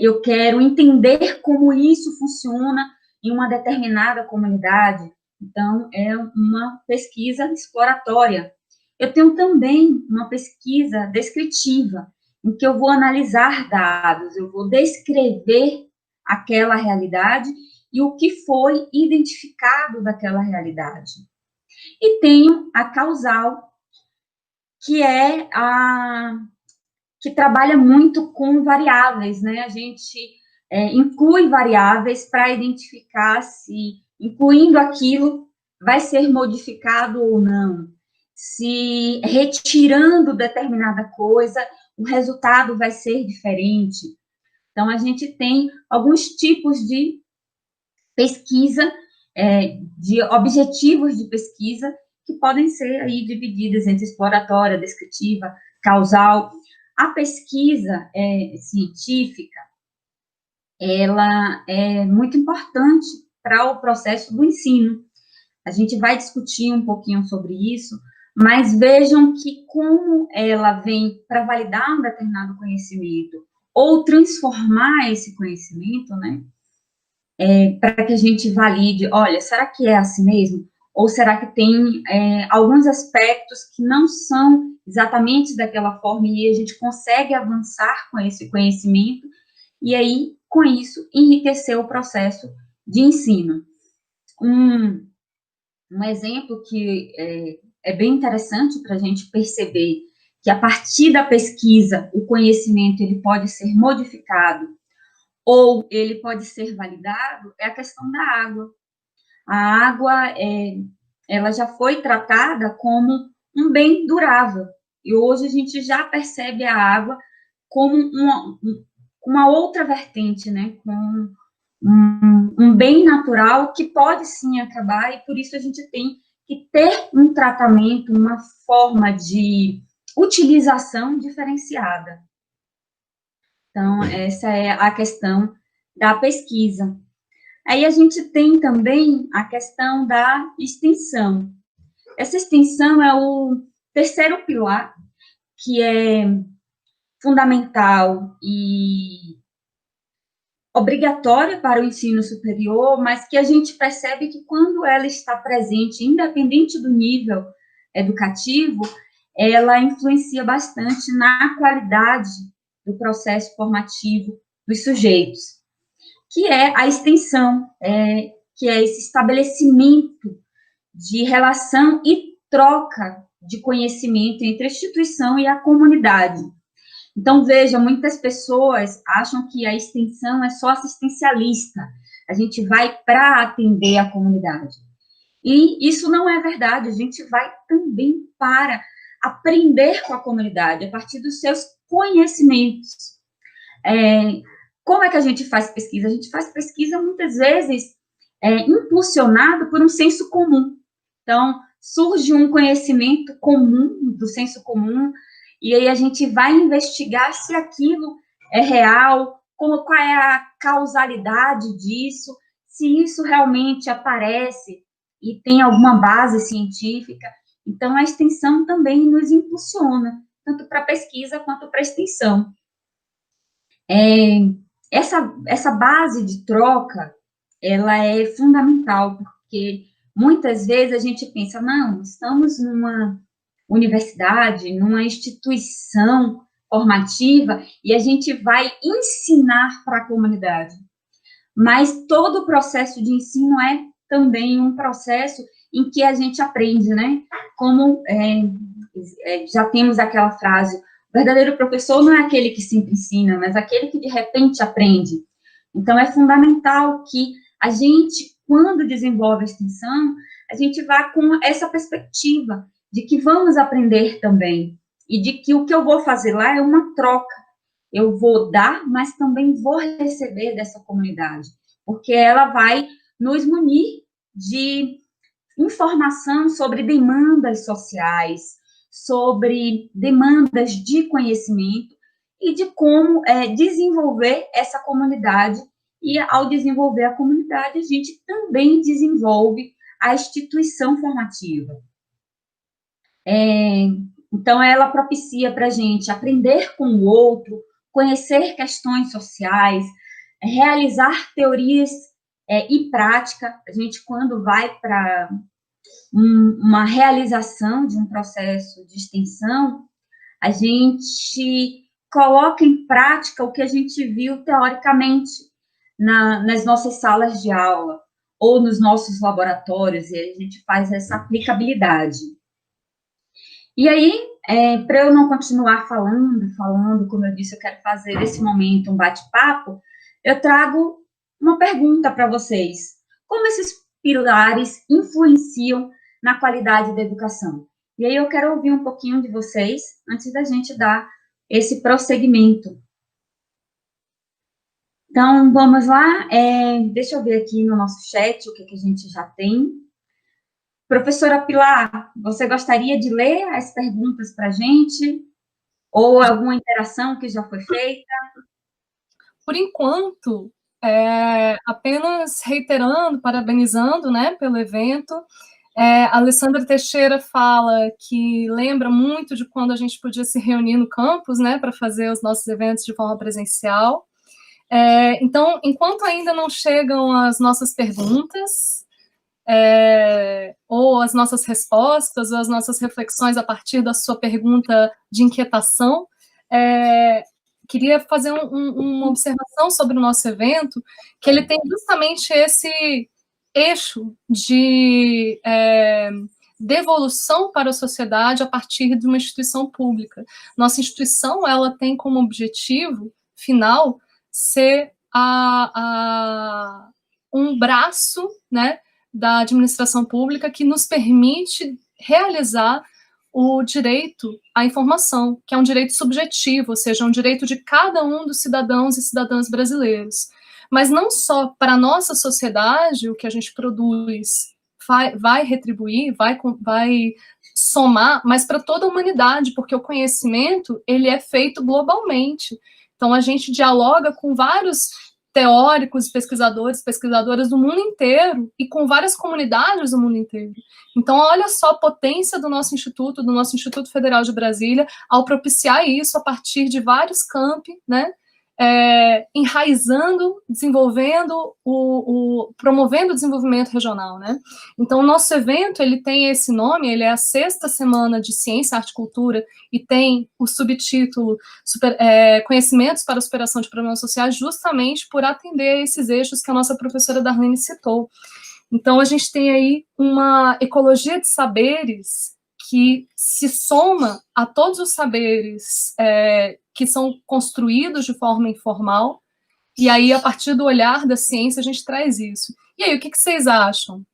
eu quero entender como isso funciona em uma determinada comunidade. Então, é uma pesquisa exploratória. Eu tenho também uma pesquisa descritiva, em que eu vou analisar dados, eu vou descrever aquela realidade e o que foi identificado daquela realidade. E tenho a causal, que é que trabalha muito com variáveis, né? A gente inclui variáveis para identificar se, incluindo aquilo, vai ser modificado ou não. se retirando determinada coisa, o resultado vai ser diferente. Então, a gente tem alguns tipos de pesquisa, de objetivos de pesquisa, que podem ser aí divididas entre exploratória, descritiva, causal. A pesquisa científica, ela é muito importante para o processo do ensino. A gente vai discutir um pouquinho sobre isso, mas vejam que como ela vem para validar um determinado conhecimento ou transformar esse conhecimento, né, para que a gente valide, olha, será que é assim mesmo? Ou será que tem alguns aspectos que não são exatamente daquela forma e a gente consegue avançar com esse conhecimento e aí, com isso, enriquecer o processo de ensino. Um exemplo que é bem interessante para a gente perceber que a partir da pesquisa o conhecimento ele pode ser modificado ou ele pode ser validado é a questão da água. A água, ela já foi tratada como um bem durável e hoje a gente já percebe a água como uma outra vertente, né, com um bem natural que pode sim acabar, e por isso a gente tem que ter um tratamento, uma forma de utilização diferenciada. Então, essa é a questão da pesquisa. Aí a gente tem também a questão da extensão. Essa extensão é o terceiro pilar, que é fundamental e obrigatória para o ensino superior, mas que a gente percebe que quando ela está presente, independente do nível educativo, ela influencia bastante na qualidade do processo formativo dos sujeitos, que é a extensão, que é esse estabelecimento de relação e troca de conhecimento entre a instituição e a comunidade. Então, veja, muitas pessoas acham que a extensão é só assistencialista, a gente vai para atender a comunidade. E isso não é verdade, a gente vai também para aprender com a comunidade, a partir dos seus conhecimentos. Como é que a gente faz pesquisa? A gente faz pesquisa, muitas vezes, impulsionado por um senso comum. Então, surge um conhecimento comum, do senso comum, e aí a gente vai investigar se aquilo é real, qual é a causalidade disso, se isso realmente aparece e tem alguma base científica. Então, a extensão também nos impulsiona, tanto para a pesquisa quanto para a extensão. Essa base de troca, ela é fundamental, porque muitas vezes a gente pensa, não, estamos numa universidade, numa instituição formativa, e a gente vai ensinar para a comunidade. Mas todo o processo de ensino é também um processo em que a gente aprende, né? Como já temos aquela frase, o verdadeiro professor não é aquele que sempre ensina, mas aquele que de repente aprende. Então, é fundamental que a gente, quando desenvolve a extensão, a gente vá com essa perspectiva de que vamos aprender também, e de que o que eu vou fazer lá é uma troca. Eu vou dar, mas também vou receber dessa comunidade, porque ela vai nos munir de informação sobre demandas sociais, sobre demandas de conhecimento e de como desenvolver essa comunidade. E, ao desenvolver a comunidade, a gente também desenvolve a instituição formativa. Então, ela propicia para a gente aprender com o outro, conhecer questões sociais, realizar teorias e prática. A gente, quando vai para uma realização de um processo de extensão, a gente coloca em prática o que a gente viu teoricamente nas nossas salas de aula ou nos nossos laboratórios, e a gente faz essa aplicabilidade. E aí, para eu não continuar falando, como eu disse, eu quero fazer desse momento um bate-papo, eu trago uma pergunta para vocês. Como esses pilares influenciam na qualidade da educação? E aí eu quero ouvir um pouquinho de vocês, antes da gente dar esse prosseguimento. Então, vamos lá, deixa eu ver aqui no nosso chat o que a gente já tem. Professora Pilar, você gostaria de ler as perguntas para a gente? Ou alguma interação que já foi feita? Por enquanto, apenas reiterando, parabenizando, né, pelo evento. A Alessandra Teixeira fala que lembra muito de quando a gente podia se reunir no campus, né, para fazer os nossos eventos de forma presencial. Então, enquanto ainda não chegam as nossas perguntas, ou as nossas respostas, ou as nossas reflexões a partir da sua pergunta de inquietação, queria fazer uma observação sobre o nosso evento, que ele tem justamente esse eixo de devolução para a sociedade a partir de uma instituição pública. Nossa instituição, ela tem como objetivo final ser um braço, né, da administração pública que nos permite realizar o direito à informação, que é um direito subjetivo, ou seja, um direito de cada um dos cidadãos e cidadãs brasileiros. Mas não só para a nossa sociedade, o que a gente produz vai retribuir, vai somar, mas para toda a humanidade, porque o conhecimento, ele é feito globalmente. Então, a gente dialoga com vários teóricos, pesquisadoras do mundo inteiro e com várias comunidades do mundo inteiro. Então, olha só a potência do nosso Instituto Federal de Brasília, ao propiciar isso a partir de vários campi, né, enraizando, desenvolvendo, promovendo o desenvolvimento regional, né? Então, o nosso evento, ele tem esse nome, ele é a 6ª Semana de Ciência, Arte e Cultura, e tem o subtítulo Conhecimentos para a Superação de Problemas Sociais, justamente por atender a esses eixos que a nossa professora Darlene citou. Então, a gente tem aí uma ecologia de saberes que se soma a todos os saberes que são construídos de forma informal, e aí, a partir do olhar da ciência, a gente traz isso. E aí, o que vocês acham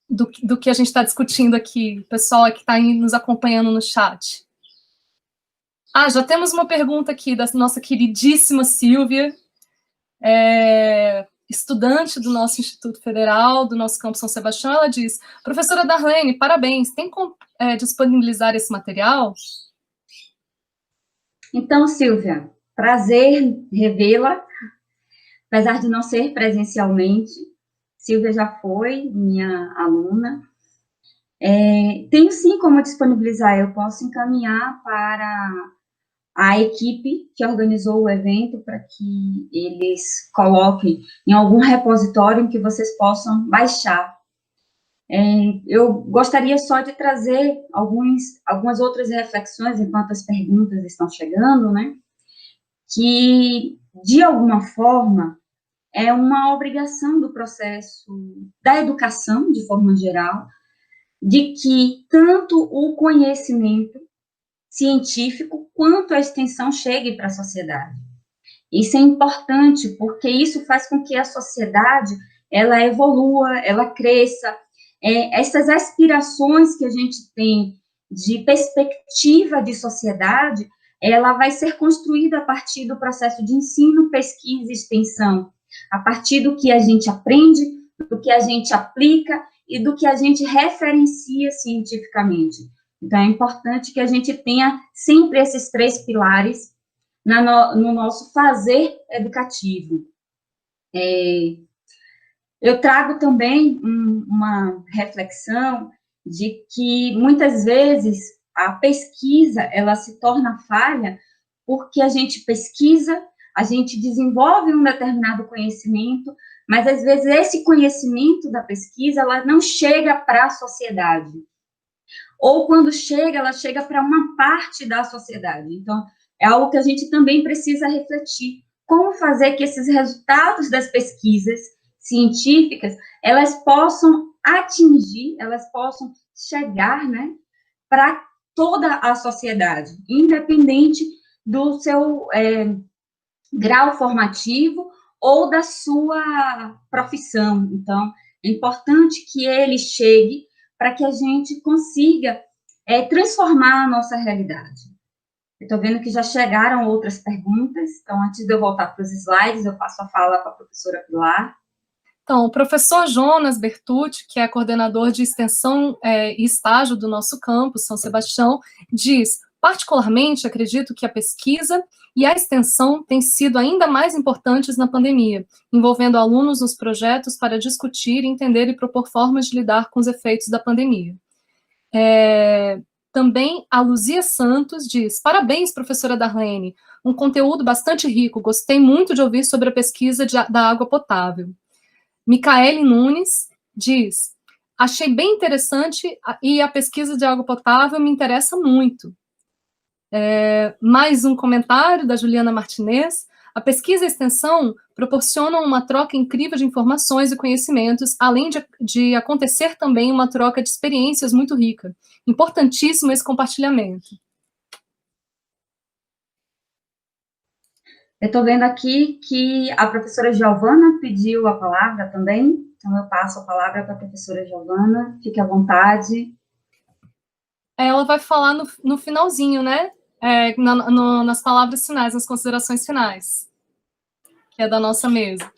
do que a gente está discutindo aqui, o pessoal que está nos acompanhando no chat? Já temos uma pergunta aqui da nossa queridíssima Silvia, estudante do nosso Instituto Federal, do nosso Campus São Sebastião. Ela diz: professora Darlene, parabéns, tem como disponibilizar esse material? Então, Silvia, prazer revê-la, apesar de não ser presencialmente. Silvia já foi minha aluna. Tenho sim como disponibilizar, eu posso encaminhar para a equipe que organizou o evento para que eles coloquem em algum repositório em que vocês possam baixar. Eu gostaria só de trazer algumas outras reflexões enquanto as perguntas estão chegando, né? Que, de alguma forma, é uma obrigação do processo da educação, de forma geral, de que tanto o conhecimento científico quanto a extensão chegue para a sociedade. Isso é importante, porque isso faz com que a sociedade, ela evolua, ela cresça. Essas aspirações que a gente tem de perspectiva de sociedade, ela vai ser construída a partir do processo de ensino, pesquisa e extensão, a partir do que a gente aprende, do que a gente aplica e do que a gente referencia cientificamente. Então, é importante que a gente tenha sempre esses 3 pilares no nosso fazer educativo. Eu trago também uma reflexão de que, muitas vezes, a pesquisa, ela se torna falha porque a gente pesquisa, a gente desenvolve um determinado conhecimento, mas, às vezes, esse conhecimento da pesquisa, ela não chega para a sociedade. Ou, quando chega, ela chega para uma parte da sociedade. Então, é algo que a gente também precisa refletir. Como fazer que esses resultados das pesquisas científicas, elas possam atingir, elas possam chegar, né, para toda a sociedade, independente do seu grau formativo ou da sua profissão. Então, é importante que ele chegue para que a gente consiga é transformar a nossa realidade. Eu estou vendo que já chegaram outras perguntas, então, antes de eu voltar para os slides, eu passo a fala para a professora Pilar. Então, o professor Jonas Bertucci, que é coordenador de extensão e estágio do nosso campus, São Sebastião, diz: particularmente, acredito que a pesquisa e a extensão têm sido ainda mais importantes na pandemia, envolvendo alunos nos projetos para discutir, entender e propor formas de lidar com os efeitos da pandemia. Também a Luzia Santos diz: parabéns, professora Darlene, um conteúdo bastante rico, gostei muito de ouvir sobre a pesquisa da água potável. Micaele Nunes diz: achei bem interessante e a pesquisa de água potável me interessa muito. Mais um comentário da Juliana Martinez: a pesquisa e a extensão proporcionam uma troca incrível de informações e conhecimentos, além de acontecer também uma troca de experiências muito rica. Importantíssimo esse compartilhamento. Eu estou vendo aqui que a professora Giovana pediu a palavra também, então eu passo a palavra para a professora Giovana, fique à vontade. Ela vai falar no finalzinho, né? Nas palavras finais, nas considerações finais, que é da nossa mesa.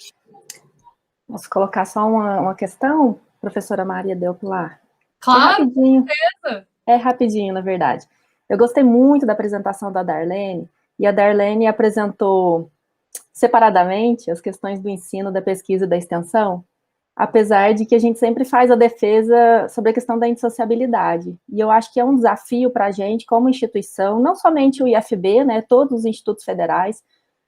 Posso colocar só uma questão, professora Maria Del Pilar? Claro, rapidinho. com certeza. É rapidinho, na verdade. Eu gostei muito da apresentação da Darlene, e a Darlene apresentou separadamente as questões do ensino, da pesquisa e da extensão, apesar de que a gente sempre faz a defesa sobre a questão da indissociabilidade. E eu acho que é um desafio para a gente, como instituição, não somente o IFB, né, todos os institutos federais,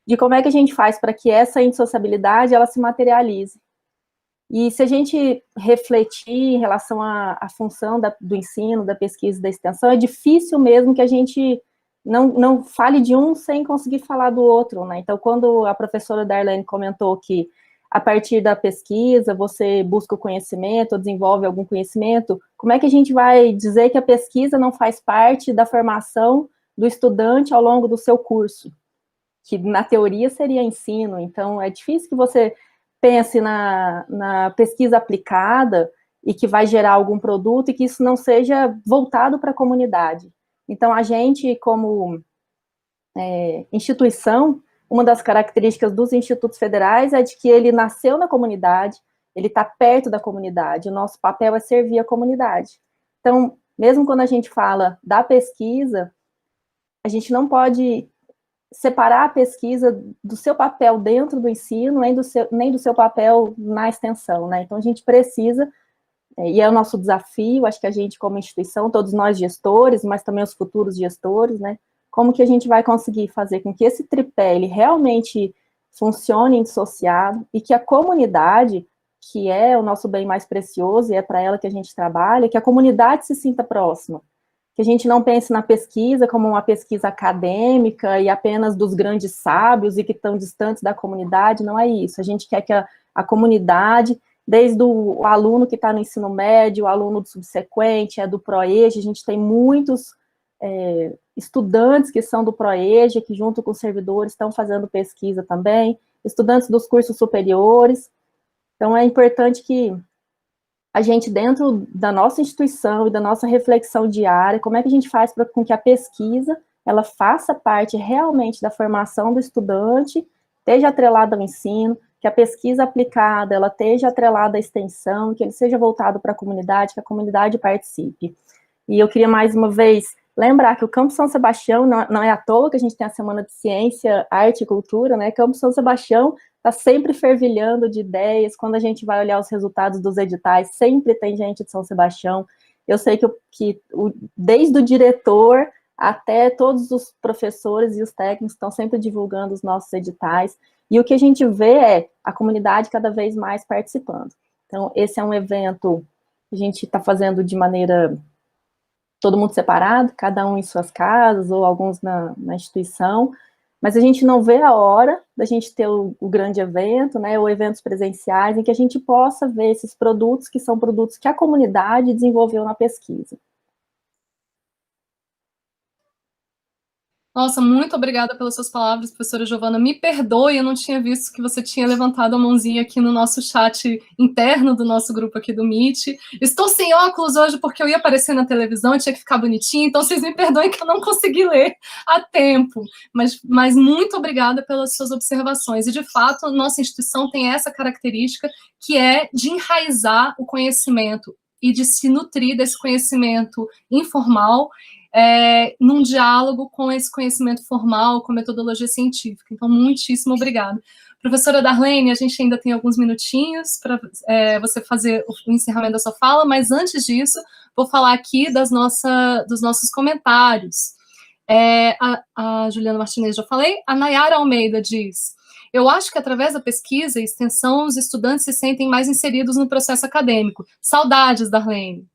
de como é que a gente faz para que essa indissociabilidade ela se materialize. E se a gente refletir em relação à função do ensino, da pesquisa e da extensão, é difícil mesmo que a gente não fale de um sem conseguir falar do outro, né? Então, quando a professora Darlene comentou que a partir da pesquisa você busca o conhecimento, ou desenvolve algum conhecimento, como é que a gente vai dizer que a pesquisa não faz parte da formação do estudante ao longo do seu curso? Que na teoria seria ensino, então é difícil que você pense na pesquisa aplicada e que vai gerar algum produto e que isso não seja voltado para a comunidade. Então, a gente, como instituição, uma das características dos institutos federais é de que ele nasceu na comunidade, ele está perto da comunidade, o nosso papel é servir a comunidade. Então, mesmo quando a gente fala da pesquisa, a gente não pode separar a pesquisa do seu papel dentro do ensino, nem do seu papel na extensão, né? Então, a gente precisa, e é o nosso desafio, acho que a gente, como instituição, todos nós gestores, mas também os futuros gestores, né? Como que a gente vai conseguir fazer com que esse tripé, ele realmente funcione indissociado, e que a comunidade, que é o nosso bem mais precioso, e é para ela que a gente trabalha, que a comunidade se sinta próxima, que a gente não pense na pesquisa como uma pesquisa acadêmica e apenas dos grandes sábios e que estão distantes da comunidade, não é isso. A gente quer que a comunidade, desde o aluno que está no ensino médio, o aluno do subsequente, do ProEja, a gente tem muitos estudantes que são do ProEja, que junto com os servidores estão fazendo pesquisa também, estudantes dos cursos superiores. Então, é importante que a gente, dentro da nossa instituição e da nossa reflexão diária, como é que a gente faz com que a pesquisa, ela faça parte realmente da formação do estudante, esteja atrelada ao ensino, que a pesquisa aplicada, ela esteja atrelada à extensão, que ele seja voltado para a comunidade, que a comunidade participe. E eu queria, mais uma vez, lembrar que o Campus São Sebastião, não é à toa que a gente tem a Semana de Ciência, Arte e Cultura, né? Campus São Sebastião está sempre fervilhando de ideias. Quando a gente vai olhar os resultados dos editais, sempre tem gente de São Sebastião. Eu sei que desde o diretor até todos os professores e os técnicos estão sempre divulgando os nossos editais, e o que a gente vê é a comunidade cada vez mais participando. Então, esse é um evento que a gente está fazendo de maneira todo mundo separado, cada um em suas casas, ou alguns na instituição, mas a gente não vê a hora da gente ter o grande evento, né, ou eventos presenciais, em que a gente possa ver esses produtos, que são produtos que a comunidade desenvolveu na pesquisa. Nossa, muito obrigada pelas suas palavras, professora Giovana. Me perdoe, eu não tinha visto que você tinha levantado a mãozinha aqui no nosso chat interno do nosso grupo aqui do Meet. Estou sem óculos hoje porque eu ia aparecer na televisão e tinha que ficar bonitinho, então vocês me perdoem que eu não consegui ler a tempo. Mas muito obrigada pelas suas observações. E, de fato, nossa instituição tem essa característica que é de enraizar o conhecimento e de se nutrir desse conhecimento informal num diálogo com esse conhecimento formal, com metodologia científica. Então, muitíssimo obrigada. Professora Darlene, a gente ainda tem alguns minutinhos para você fazer o encerramento da sua fala, mas antes disso, vou falar aqui dos nossos comentários. A Juliana Martinez já falei, a Nayara Almeida diz: eu acho que através da pesquisa e extensão, os estudantes se sentem mais inseridos no processo acadêmico. Saudades, Darlene.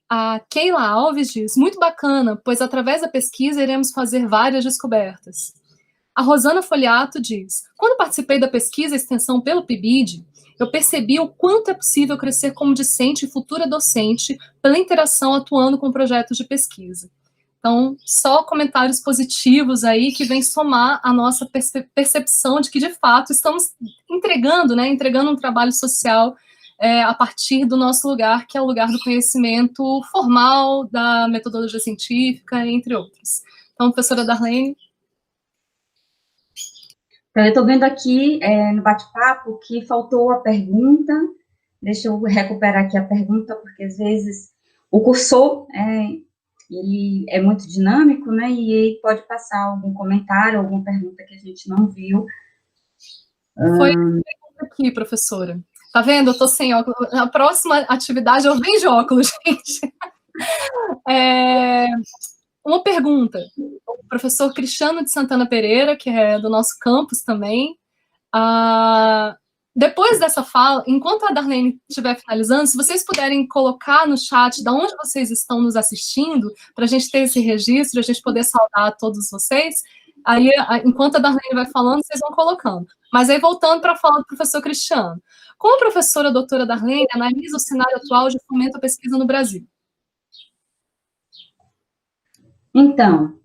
A Keila Alves diz: muito bacana, pois através da pesquisa iremos fazer várias descobertas. A Rosana Foliato diz: quando participei da pesquisa e extensão pelo PIBID, eu percebi o quanto é possível crescer como discente e futura docente pela interação atuando com projetos de pesquisa. Então, só comentários positivos aí que vêm somar a nossa percepção de que, de fato, estamos entregando um trabalho social a partir do nosso lugar, que é o lugar do conhecimento formal, da metodologia científica, entre outros. Então, professora Darlene. Então, eu estou vendo aqui no bate-papo que faltou a pergunta. Deixa eu recuperar aqui a pergunta, porque às vezes o cursor ele é muito dinâmico, né? E ele pode passar algum comentário, alguma pergunta que a gente não viu. Foi a pergunta aqui, professora. Tá vendo? Eu tô sem óculos. Na próxima atividade eu venho de óculos, gente. Uma pergunta. O professor Cristiano de Santana Pereira, que é do nosso campus também. Depois dessa fala, enquanto a Darlene estiver finalizando, se vocês puderem colocar no chat de onde vocês estão nos assistindo, para a gente ter esse registro, a gente poder saudar a todos vocês, aí, enquanto a Darlene vai falando, vocês vão colocando. Mas aí, voltando para a fala do professor Cristiano. Como a professora doutora Darlene analisa o cenário atual de fomento à pesquisa no Brasil? Então,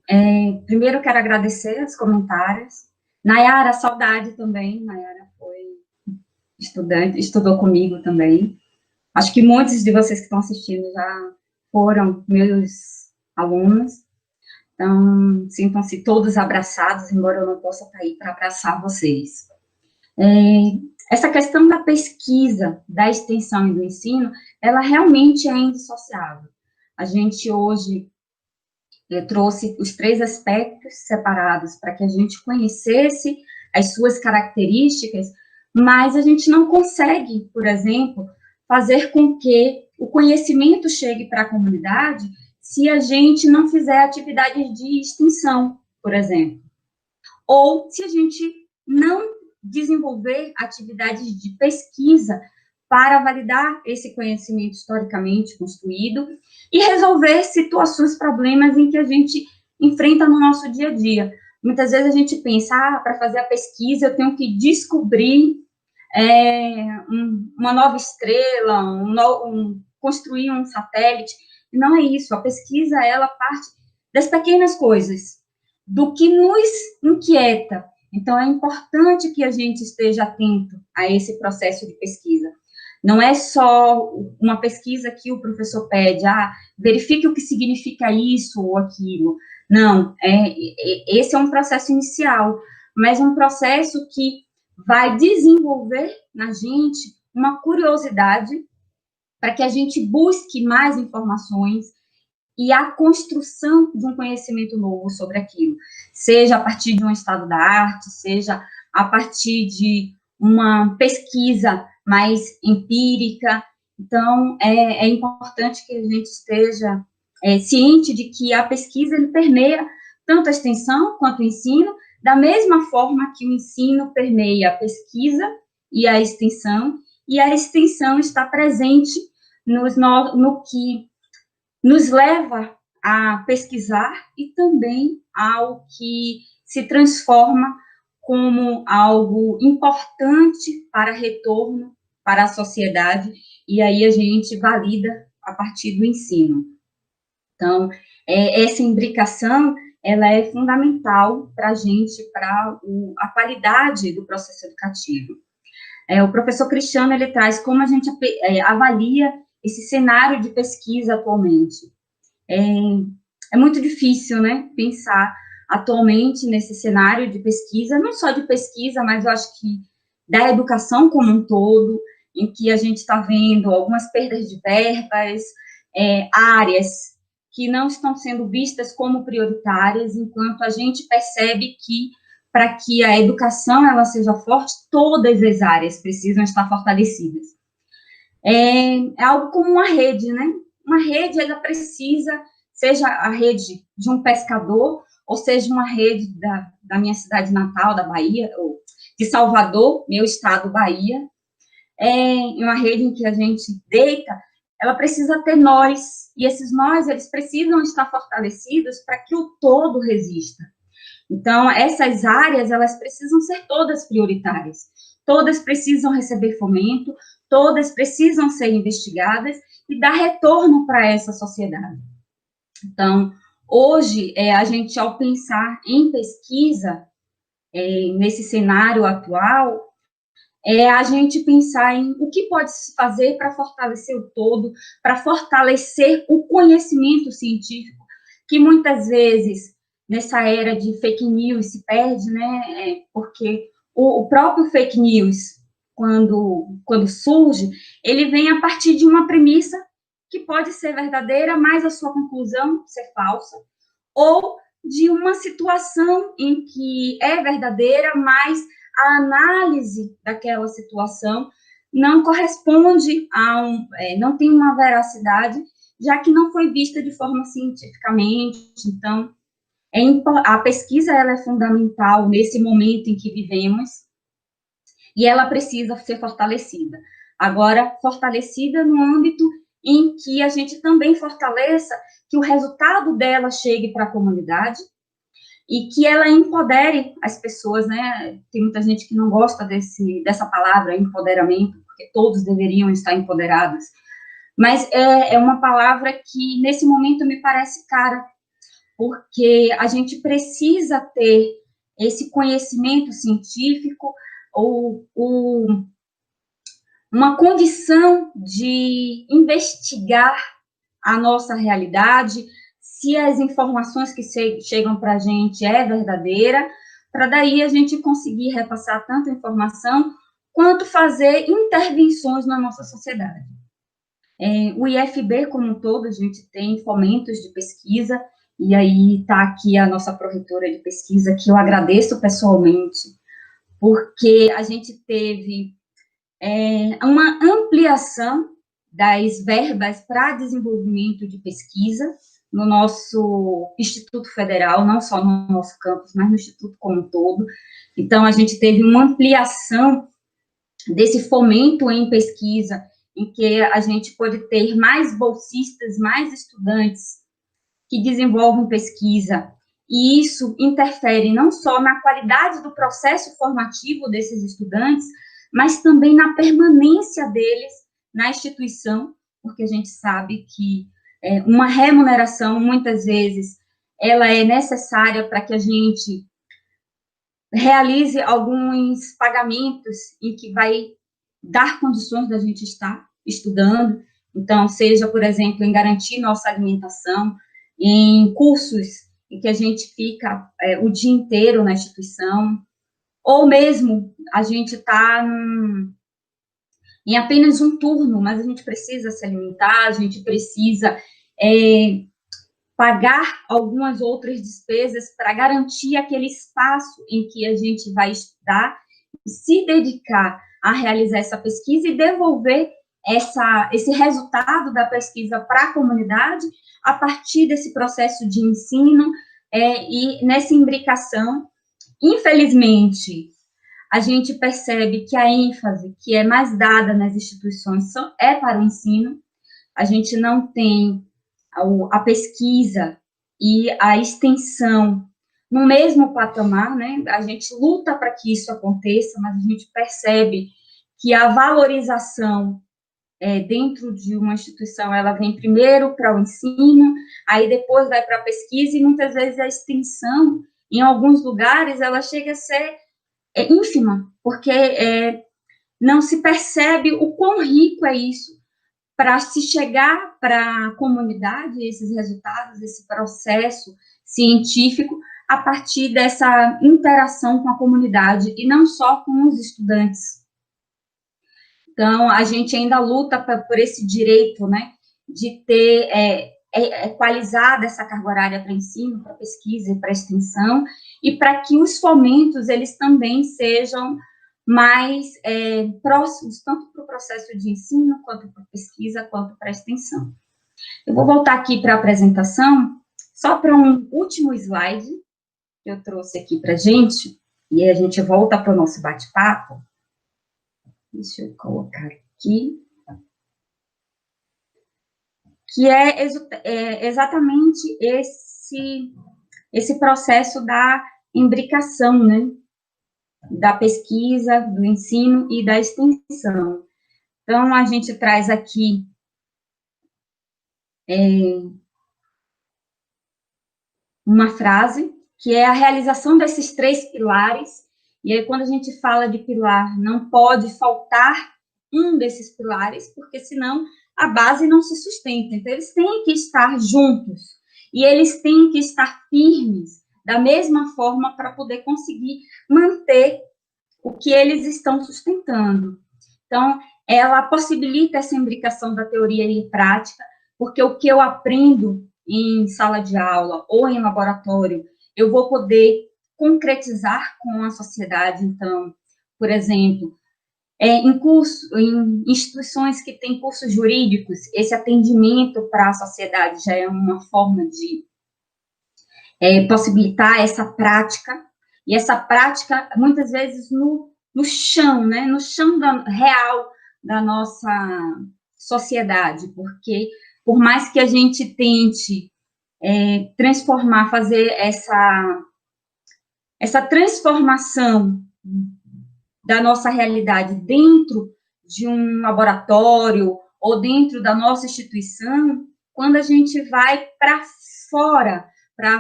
primeiro eu quero agradecer os comentários. Nayara, saudade também. Nayara foi estudante, estudou comigo também. Acho que muitos de vocês que estão assistindo já foram meus alunos. Então, sintam-se todos abraçados, embora eu não possa estar aí para abraçar vocês. Essa questão da pesquisa, da extensão e do ensino, ela realmente é indissociável. A gente hoje trouxe os 3 aspectos separados para que a gente conhecesse as suas características, mas a gente não consegue, por exemplo, fazer com que o conhecimento chegue para a comunidade se a gente não fizer atividades de extensão, por exemplo. Ou se a gente não desenvolver atividades de pesquisa para validar esse conhecimento historicamente construído e resolver situações, problemas em que a gente enfrenta no nosso dia a dia. Muitas vezes a gente pensa, para fazer a pesquisa eu tenho que descobrir uma nova estrela, construir um satélite. Não é isso, a pesquisa, ela parte das pequenas coisas, do que nos inquieta. Então, é importante que a gente esteja atento a esse processo de pesquisa. Não é só uma pesquisa que o professor pede, verifique o que significa isso ou aquilo. Não, esse é um processo inicial, mas um processo que vai desenvolver na gente uma curiosidade para que a gente busque mais informações e a construção de um conhecimento novo sobre aquilo, seja a partir de um estado da arte, seja a partir de uma pesquisa mais empírica. Então, é importante que a gente esteja ciente de que a pesquisa ele permeia tanto a extensão quanto o ensino, da mesma forma que o ensino permeia a pesquisa e a extensão está presente no que nos leva a pesquisar e também ao que se transforma como algo importante para retorno para a sociedade, e aí a gente valida a partir do ensino. Então, essa imbricação ela é fundamental para a gente, para a qualidade do processo educativo. O professor Cristiano, ele traz como a gente avalia esse cenário de pesquisa atualmente. É muito difícil, né, pensar atualmente nesse cenário de pesquisa, não só de pesquisa, mas eu acho que da educação como um todo, em que a gente está vendo algumas perdas de verbas, áreas que não estão sendo vistas como prioritárias, enquanto a gente percebe que, para que a educação ela seja forte, todas as áreas precisam estar fortalecidas. É algo como uma rede, né? Uma rede, ela precisa, seja a rede de um pescador, ou seja uma rede da minha cidade natal, da Bahia, ou de Salvador, meu estado, Bahia, uma rede em que a gente deita, ela precisa ter nós, e esses nós, eles precisam estar fortalecidos para que o todo resista. Então, essas áreas, elas precisam ser todas prioritárias, todas precisam receber fomento, todas precisam ser investigadas e dar retorno para essa sociedade. Então, hoje, a gente, ao pensar em pesquisa, nesse cenário atual, a gente pensar em o que pode se fazer para fortalecer o todo, para fortalecer o conhecimento científico, que muitas vezes, nessa era de fake news, se perde, né? Porque o próprio fake news, quando surge, ele vem a partir de uma premissa que pode ser verdadeira, mas a sua conclusão ser falsa, ou de uma situação em que é verdadeira, mas a análise daquela situação não corresponde não tem uma veracidade, já que não foi vista de forma cientificamente. Então, a pesquisa ela é fundamental nesse momento em que vivemos, e ela precisa ser fortalecida. Agora, fortalecida no âmbito em que a gente também fortaleça que o resultado dela chegue para a comunidade, e que ela empodere as pessoas, né? Tem muita gente que não gosta dessa palavra, empoderamento, porque todos deveriam estar empoderados, mas é uma palavra que, nesse momento, me parece cara, porque a gente precisa ter esse conhecimento científico, ou uma condição de investigar a nossa realidade, se as informações que chegam para a gente é verdadeira, para daí a gente conseguir repassar tanto informação, quanto fazer intervenções na nossa sociedade. O IFB, como um todo, a gente tem fomentos de pesquisa, e aí está aqui a nossa pró-reitora de pesquisa, que eu agradeço pessoalmente, porque a gente teve uma ampliação das verbas para desenvolvimento de pesquisa no nosso Instituto Federal, não só no nosso campus, mas no Instituto como um todo. Então, a gente teve uma ampliação desse fomento em pesquisa, em que a gente pode ter mais bolsistas, mais estudantes que desenvolvem pesquisa, e isso interfere não só na qualidade do processo formativo desses estudantes, mas também na permanência deles na instituição, porque a gente sabe que uma remuneração, muitas vezes, ela é necessária para que a gente realize alguns pagamentos em que vai dar condições da gente estar estudando. Então, seja, por exemplo, em garantir nossa alimentação, em cursos em que a gente fica o dia inteiro na instituição, ou mesmo a gente está em apenas um turno, mas a gente precisa se alimentar, a gente precisa pagar algumas outras despesas para garantir aquele espaço em que a gente vai estudar, se dedicar a realizar essa pesquisa e devolver esse resultado da pesquisa para a comunidade a partir desse processo de ensino e nessa imbricação. Infelizmente, a gente percebe que a ênfase que é mais dada nas instituições é para o ensino, a gente não tem a pesquisa e a extensão no mesmo patamar, né? A gente luta para que isso aconteça, mas a gente percebe que a valorização dentro de uma instituição, ela vem primeiro para o ensino, aí depois vai para a pesquisa, e muitas vezes a extensão, em alguns lugares, ela chega a ser ínfima, porque não se percebe o quão rico é isso para se chegar para a comunidade, esses resultados, esse processo científico, a partir dessa interação com a comunidade, e não só com os estudantes. Então, a gente ainda luta por esse direito, né, de ter equalizada essa carga horária para ensino, para pesquisa e para extensão, e para que os fomentos, eles também sejam mais próximos, tanto para o processo de ensino, quanto para a pesquisa, quanto para a extensão. Eu vou voltar aqui para a apresentação, só para um último slide que eu trouxe aqui para a gente, e a gente volta para o nosso bate-papo. Deixa eu colocar aqui. Que é exatamente esse processo da imbricação, né? Da pesquisa, do ensino e da extensão. Então, a gente traz aqui uma frase, que é a realização desses 3 pilares, e aí, quando a gente fala de pilar, não pode faltar um desses pilares, porque senão a base não se sustenta. Então, eles têm que estar juntos, e eles têm que estar firmes, da mesma forma, para poder conseguir manter o que eles estão sustentando. Então, ela possibilita essa imbricação da teoria e prática, porque o que eu aprendo em sala de aula ou em laboratório, eu vou poder concretizar com a sociedade. Então, por exemplo, em instituições que têm cursos jurídicos, esse atendimento para a sociedade já é uma forma de possibilitar essa prática, e essa prática, muitas vezes, no chão, né, no chão real da nossa sociedade, porque, por mais que a gente tente transformar, fazer essa transformação da nossa realidade dentro de um laboratório ou dentro da nossa instituição, quando a gente vai para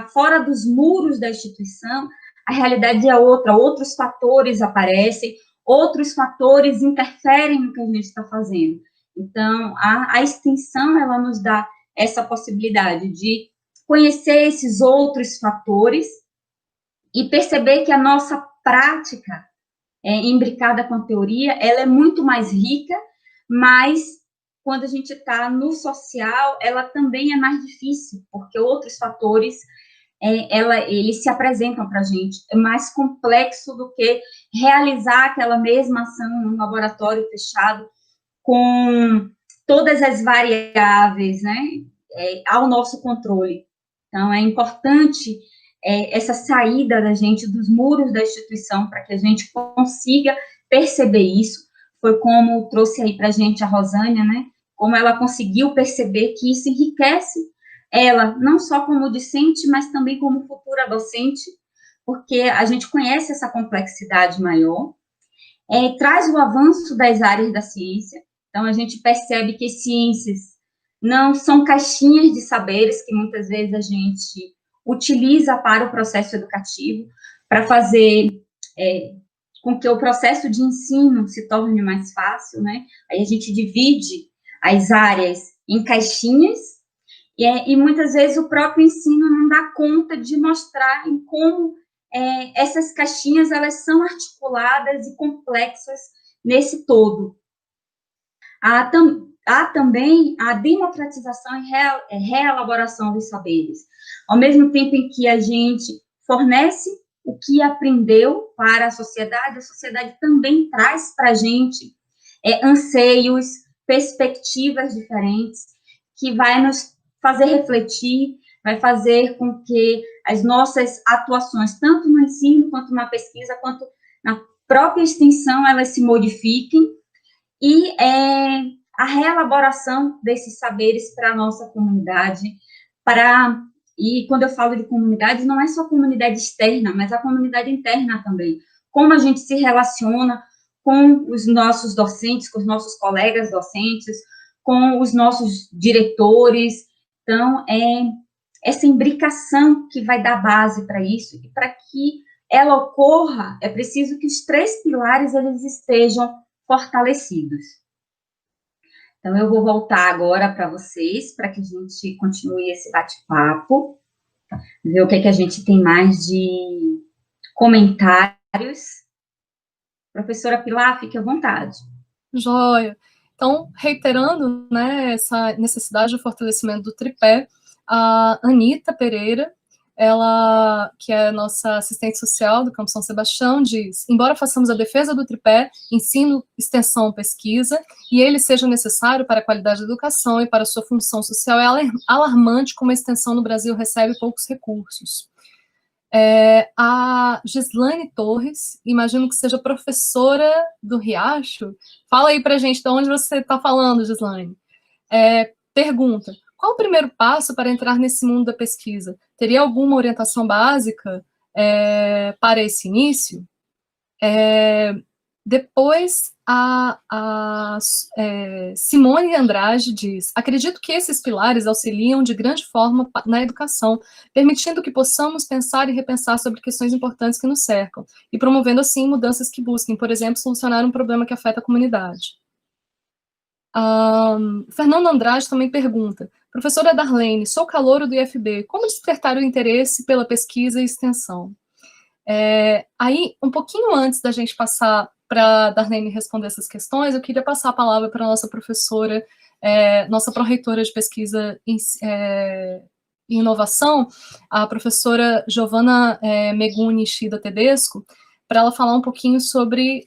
fora dos muros da instituição, a realidade é outra, outros fatores aparecem, outros fatores interferem no que a gente está fazendo. Então, a extensão, ela nos dá essa possibilidade de conhecer esses outros fatores e perceber que a nossa prática imbricada com a teoria, ela é muito mais rica, mas quando a gente está no social, ela também é mais difícil, porque outros fatores, eles se apresentam para a gente. É mais complexo do que realizar aquela mesma ação num laboratório fechado, com todas as variáveis, né, ao nosso controle. Então, é importante essa saída da gente dos muros da instituição, para que a gente consiga perceber isso. Foi como trouxe aí para a gente a Rosânia, né? Como ela conseguiu perceber que isso enriquece ela, não só como discente, mas também como futura docente, porque a gente conhece essa complexidade maior, traz o avanço das áreas da ciência. Então, a gente percebe que as ciências não são caixinhas de saberes que muitas vezes a gente utiliza para o processo educativo, para fazer com que o processo de ensino se torne mais fácil, né? Aí a gente divide as áreas em caixinhas, e muitas vezes o próprio ensino não dá conta de mostrar em como essas caixinhas, elas são articuladas e complexas nesse todo. Há também a democratização e reelaboração dos saberes. Ao mesmo tempo em que a gente fornece o que aprendeu para a sociedade também traz para a gente anseios, perspectivas diferentes, que vai nos fazer refletir, vai fazer com que as nossas atuações, tanto no ensino, quanto na pesquisa, quanto na própria extensão, elas se modifiquem, e a reelaboração desses saberes para a nossa comunidade, e quando eu falo de comunidade, não é só a comunidade externa, mas a comunidade interna também. Como a gente se relaciona com os nossos docentes, com os nossos colegas docentes, com os nossos diretores. Então, é essa imbricação que vai dar base para isso, e para que ela ocorra, é preciso que os 3 pilares eles estejam fortalecidos. Então, eu vou voltar agora para vocês, para que a gente continue esse bate-papo, ver o que a gente tem mais de comentários. Professora Pilar, fique à vontade. Joia. Então, reiterando, né, essa necessidade de fortalecimento do tripé, a Anita Pereira, ela, que é nossa assistente social do Campo São Sebastião, diz: embora façamos a defesa do tripé, ensino, extensão, pesquisa, e ele seja necessário para a qualidade da educação e para sua função social, é alarmante como a extensão no Brasil recebe poucos recursos. A Gislaine Torres, imagino que seja professora do Riacho. Fala aí pra gente de onde você está falando, Gislaine. Pergunta: qual o primeiro passo para entrar nesse mundo da pesquisa? Teria alguma orientação básica para esse início? Depois, Simone Andrade diz: acredito que esses pilares auxiliam de grande forma na educação, permitindo que possamos pensar e repensar sobre questões importantes que nos cercam, e promovendo, assim, mudanças que busquem, por exemplo, solucionar um problema que afeta a comunidade. Fernando Andrade também pergunta: professora Darlene, sou calouro do IFB, como despertar o interesse pela pesquisa e extensão? Aí, um pouquinho antes da gente passar para a Darlene responder essas questões, eu queria passar a palavra para a nossa professora, nossa pró-reitora de pesquisa e inovação, a professora Giovana Meguni Shida Tedesco, para ela falar um pouquinho sobre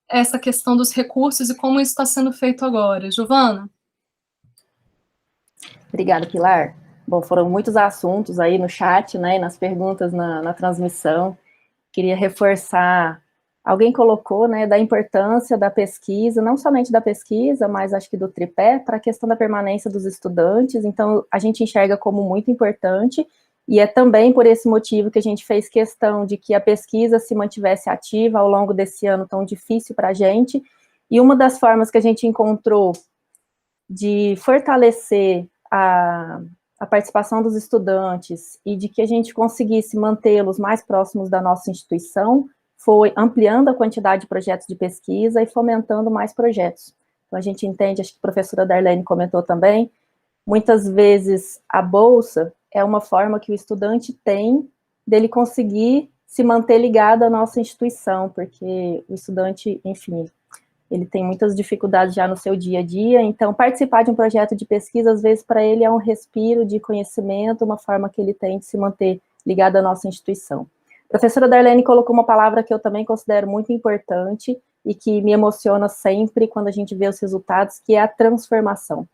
essa questão dos recursos e como isso está sendo feito agora. Giovana? Obrigada, Pilar. Bom, foram muitos assuntos aí no chat, né, e nas perguntas na transmissão. Queria reforçar, alguém colocou, né, da importância da pesquisa, não somente da pesquisa, mas acho que do tripé, para a questão da permanência dos estudantes. Então, a gente enxerga como muito importante, e é também por esse motivo que a gente fez questão de que a pesquisa se mantivesse ativa ao longo desse ano tão difícil para a gente, e uma das formas que a gente encontrou de fortalecer a participação dos estudantes e de que a gente conseguisse mantê-los mais próximos da nossa instituição foi ampliando a quantidade de projetos de pesquisa e fomentando mais projetos. Então, a gente entende, acho que a professora Darlene comentou também, muitas vezes a bolsa é uma forma que o estudante tem dele conseguir se manter ligado à nossa instituição, porque o estudante, enfim, ele tem muitas dificuldades já no seu dia a dia, então participar de um projeto de pesquisa, às vezes, para ele é um respiro de conhecimento, uma forma que ele tem de se manter ligado à nossa instituição. A professora Darlene colocou uma palavra que eu também considero muito importante e que me emociona sempre quando a gente vê os resultados, que é a transformação.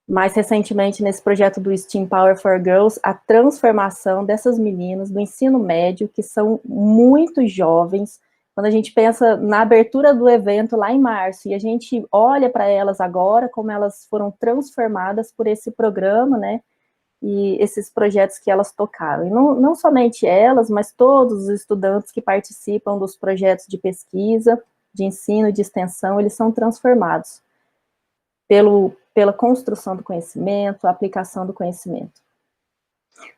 Mais recentemente, nesse projeto do STEAM Power for Girls, a transformação dessas meninas do ensino médio, que são muito jovens. Quando a gente pensa na abertura do evento lá em março, e a gente olha para elas agora, como elas foram transformadas por esse programa, né, e esses projetos que elas tocaram. E não somente elas, mas todos os estudantes que participam dos projetos de pesquisa, de ensino e de extensão, eles são transformados pela construção do conhecimento, a aplicação do conhecimento.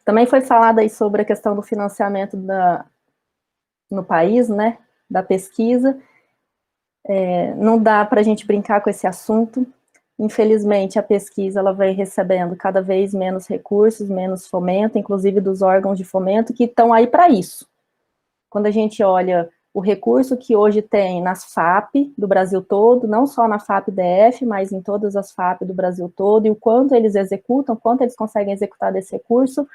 Também foi falado aí sobre a questão do financiamento no país, né, da pesquisa. Não dá para a gente brincar com esse assunto. Infelizmente, a pesquisa ela vem recebendo cada vez menos recursos, menos fomento, inclusive dos órgãos de fomento que estão aí para isso. Quando a gente olha o recurso que hoje tem nas FAP do Brasil todo, não só na FAP-DF, mas em todas as FAP do Brasil todo, e o quanto eles executam, quanto eles conseguem executar desse recurso,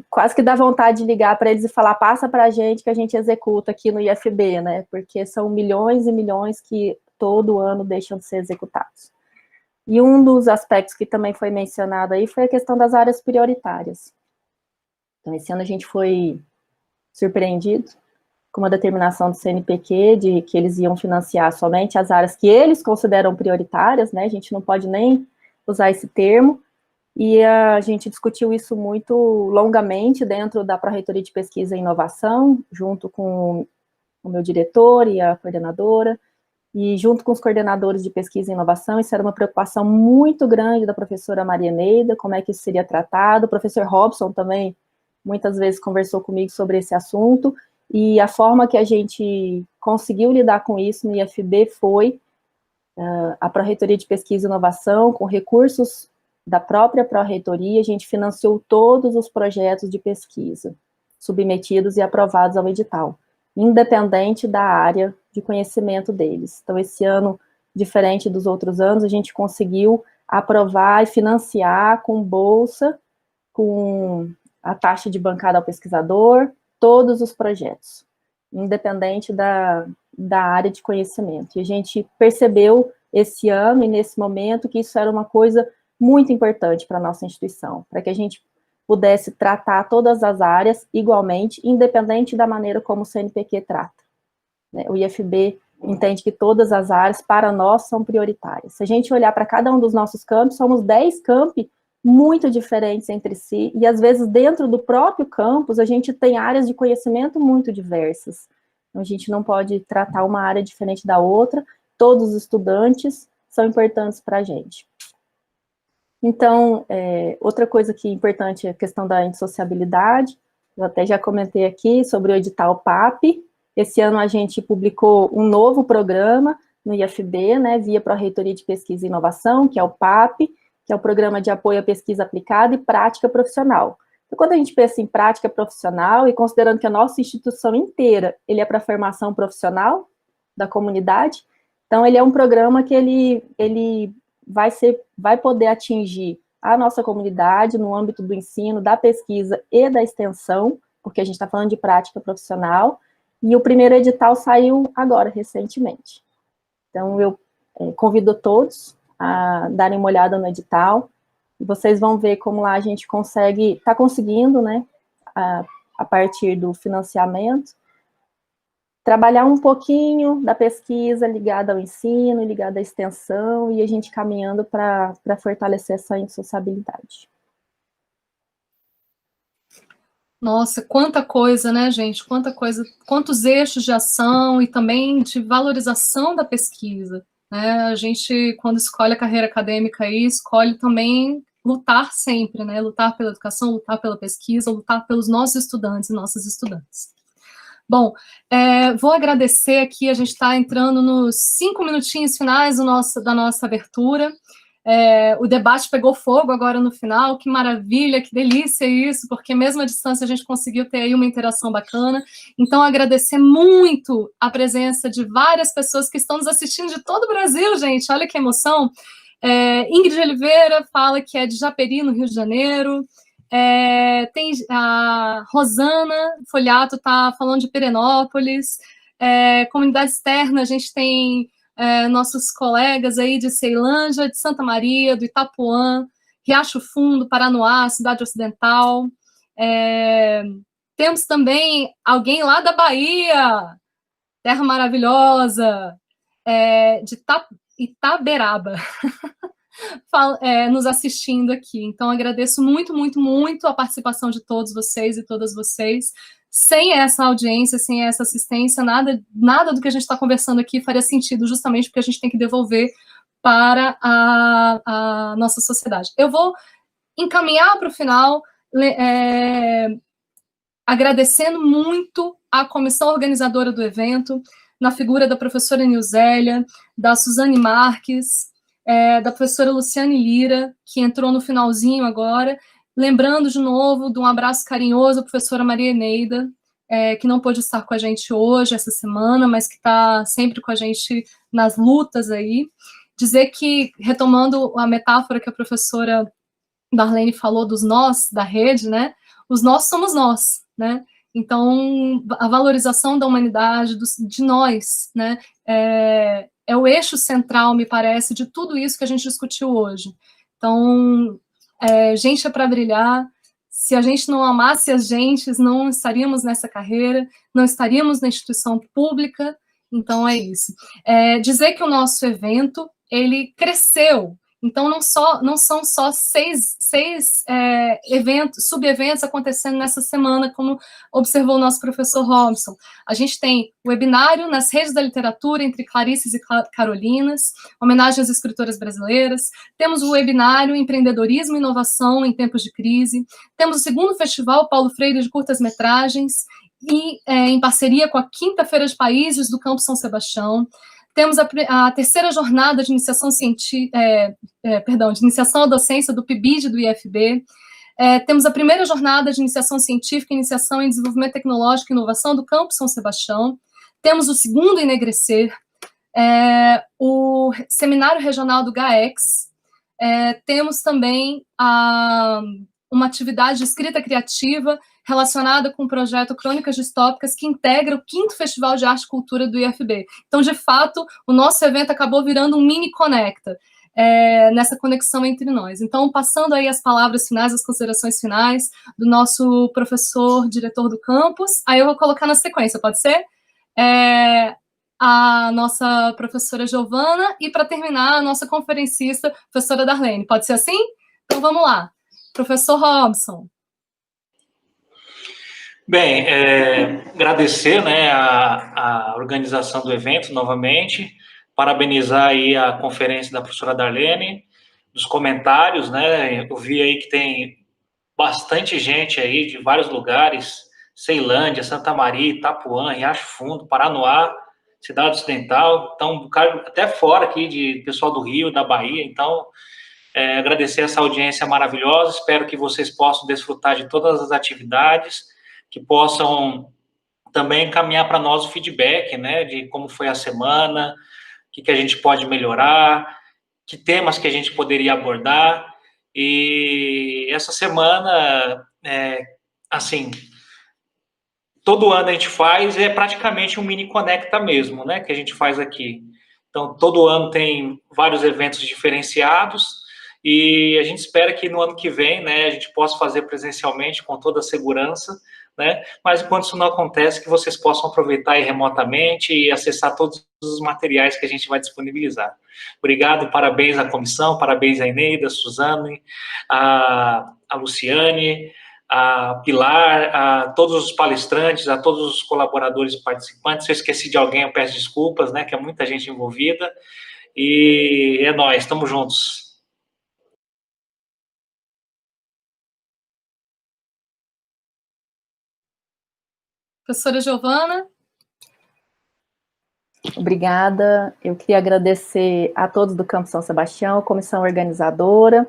quase que dá vontade de ligar para eles e falar: passa para a gente que a gente executa aqui no IFB, né, porque são milhões e milhões que todo ano deixam de ser executados. E um dos aspectos que também foi mencionado aí foi a questão das áreas prioritárias. Então, esse ano a gente foi surpreendido com uma determinação do CNPq de que eles iam financiar somente as áreas que eles consideram prioritárias, né, a gente não pode nem usar esse termo, e a gente discutiu isso muito longamente dentro da Pró-Reitoria de Pesquisa e Inovação, junto com o meu diretor e a coordenadora, e junto com os coordenadores de pesquisa e inovação, isso era uma preocupação muito grande da professora Maria Neida, como é que isso seria tratado. O professor Robson também, muitas vezes, conversou comigo sobre esse assunto, e a forma que a gente conseguiu lidar com isso no IFB foi a Pró-Reitoria de Pesquisa e Inovação, com recursos da própria Pró-Reitoria, a gente financiou todos os projetos de pesquisa submetidos e aprovados ao edital, independente da área de conhecimento deles. Então, esse ano, diferente dos outros anos, a gente conseguiu aprovar e financiar com bolsa, com a taxa de bancada ao pesquisador, todos os projetos, independente da área de conhecimento. E a gente percebeu esse ano e nesse momento que isso era uma coisa muito importante para a nossa instituição, para que a gente pudesse tratar todas as áreas igualmente, independente da maneira como o CNPq trata. O IFB entende que todas as áreas, para nós, são prioritárias. Se a gente olhar para cada um dos nossos campos, somos 10 campi muito diferentes entre si, e às vezes dentro do próprio campus, a gente tem áreas de conhecimento muito diversas. Então, a gente não pode tratar uma área diferente da outra, todos os estudantes são importantes para a gente. Então, outra coisa que é importante é a questão da indissociabilidade, eu até já comentei aqui sobre o edital PAP. Esse ano a gente publicou um novo programa no IFB, né, via Pró-Reitoria de Pesquisa e Inovação, que é o PAP, que é o Programa de Apoio à Pesquisa Aplicada e Prática Profissional. Então, quando a gente pensa em prática profissional, e considerando que a nossa instituição inteira, ele é para a formação profissional da comunidade, então ele é um programa que ele vai poder atingir a nossa comunidade no âmbito do ensino, da pesquisa e da extensão, porque a gente está falando de prática profissional, e o primeiro edital saiu agora, recentemente. Então, eu convido todos a darem uma olhada no edital, e vocês vão ver como lá a gente está conseguindo, né, a partir do financiamento, trabalhar um pouquinho da pesquisa ligada ao ensino, ligada à extensão, e a gente caminhando para fortalecer essa indissociabilidade. Nossa, quanta coisa, né, gente? Quanta coisa, quantos eixos de ação e também de valorização da pesquisa, né? A gente, quando escolhe a carreira acadêmica aí, escolhe também lutar sempre, né? Lutar pela educação, lutar pela pesquisa, lutar pelos nossos estudantes e nossas estudantes. Bom, vou agradecer aqui, a gente está entrando nos 5 minutinhos finais da nossa abertura. O debate pegou fogo agora no final, que maravilha, que delícia isso, porque mesmo à distância a gente conseguiu ter aí uma interação bacana. Então, agradecer muito a presença de várias pessoas que estão nos assistindo de todo o Brasil, gente, olha que emoção. Ingrid Oliveira fala que é de Japeri, no Rio de Janeiro. Tem a Rosana Folhato está falando de Pirenópolis. Comunidade externa, a gente tem nossos colegas aí de Ceilândia, de Santa Maria, do Itapuã, Riacho Fundo, Paranoá, Cidade Ocidental. Temos também alguém lá da Bahia, terra maravilhosa, de Itaberaba, nos assistindo aqui. Então, agradeço muito, muito, muito a participação de todos vocês e todas vocês. Sem essa audiência, sem essa assistência, nada do que a gente está conversando aqui faria sentido, justamente porque a gente tem que devolver para a nossa sociedade. Eu vou encaminhar para o final, agradecendo muito a comissão organizadora do evento, na figura da professora Nilzélia, da Suzane Marques, da professora Luciane Lira, que entrou no finalzinho agora, lembrando de novo de um abraço carinhoso à professora Maria Neida, que não pôde estar com a gente hoje, essa semana, mas que está sempre com a gente nas lutas aí. Dizer que, retomando a metáfora que a professora Darlene falou dos nós, da rede, né? Os nós somos nós, né? Então, a valorização da humanidade, de nós, né? É o eixo central, me parece, de tudo isso que a gente discutiu hoje. Então, gente é para brilhar. Se a gente não amasse as gentes, não estaríamos nessa carreira, não estaríamos na instituição pública. Então, é isso. Dizer que o nosso evento, ele cresceu. Então, não são só seis eventos, subeventos acontecendo nessa semana, como observou o nosso professor Robson. A gente tem o webinário nas redes da literatura entre Clarices e Carolinas, homenagem às escritoras brasileiras. Temos o webinário Empreendedorismo e Inovação em Tempos de Crise. Temos o segundo Festival Paulo Freire de Curtas-Metragens, e em parceria com a Quinta Feira de Países do Campo São Sebastião. Temos a terceira jornada de iniciação de iniciação à docência do PIBID do IFB. Temos a primeira jornada de iniciação científica, iniciação em desenvolvimento tecnológico e inovação do Campo São Sebastião. Temos o segundo Enegrecer, o seminário regional do GAEX. Temos também uma atividade de escrita criativa relacionada com o projeto Crônicas Distópicas, que integra o 5º Festival de Arte e Cultura do IFB. Então, de fato, o nosso evento acabou virando um mini Conecta, nessa conexão entre nós. Então, passando aí as palavras finais, as considerações finais do nosso professor, diretor do campus, aí eu vou colocar na sequência, pode ser? A nossa professora Giovana, e para terminar, a nossa conferencista, professora Darlene. Pode ser assim? Então, vamos lá. Professor Robson. Bem, agradecer, né, a organização do evento novamente, parabenizar aí a conferência da professora Darlene, dos comentários, né, eu vi aí que tem bastante gente aí de vários lugares, Ceilândia, Santa Maria, Itapuã, Riacho Fundo, Paranoá, Cidade Ocidental, então, até fora aqui de pessoal do Rio, da Bahia, então, agradecer essa audiência maravilhosa, espero que vocês possam desfrutar de todas as atividades, que possam também encaminhar para nós o feedback, né, de como foi a semana, o que a gente pode melhorar, que temas que a gente poderia abordar, e essa semana, assim, todo ano a gente faz, praticamente um mini Conecta mesmo, né, que a gente faz aqui. Então, todo ano tem vários eventos diferenciados, e a gente espera que no ano que vem, né, a gente possa fazer presencialmente com toda a segurança, né? Mas enquanto isso não acontece, que vocês possam aproveitar aí remotamente e acessar todos os materiais que a gente vai disponibilizar. Obrigado, parabéns à comissão, parabéns à Eneida, a Suzane, a Luciane, a Pilar, a todos os palestrantes, a todos os colaboradores e participantes. Se eu esqueci de alguém, eu peço desculpas, né, que é muita gente envolvida, e é nóis, estamos juntos. Professora Giovana. Obrigada. Eu queria agradecer a todos do Campo São Sebastião, a comissão organizadora,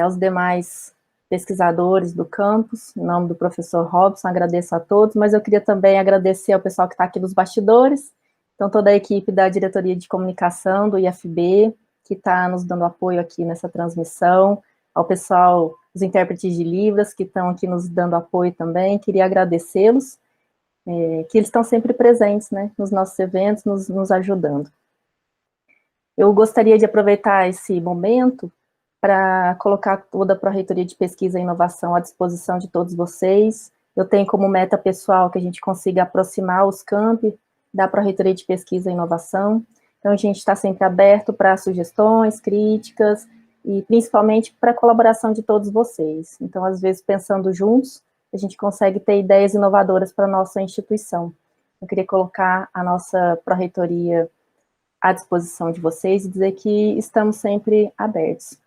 aos demais pesquisadores do campus, em nome do professor Robson, agradeço a todos, mas eu queria também agradecer ao pessoal que está aqui nos bastidores, então toda a equipe da Diretoria de Comunicação do IFB, que está nos dando apoio aqui nessa transmissão, ao pessoal, os intérpretes de Libras, que estão aqui nos dando apoio também, queria agradecê-los, que eles estão sempre presentes, né, nos nossos eventos, nos ajudando. Eu gostaria de aproveitar esse momento para colocar toda a Pró-Reitoria de Pesquisa e Inovação à disposição de todos vocês. Eu tenho como meta pessoal que a gente consiga aproximar os campi da Pró-Reitoria de Pesquisa e Inovação. Então, a gente está sempre aberto para sugestões, críticas, e principalmente para a colaboração de todos vocês. Então, às vezes, pensando juntos, a gente consegue ter ideias inovadoras para a nossa instituição. Eu queria colocar a nossa Pró-Reitoria à disposição de vocês e dizer que estamos sempre abertos.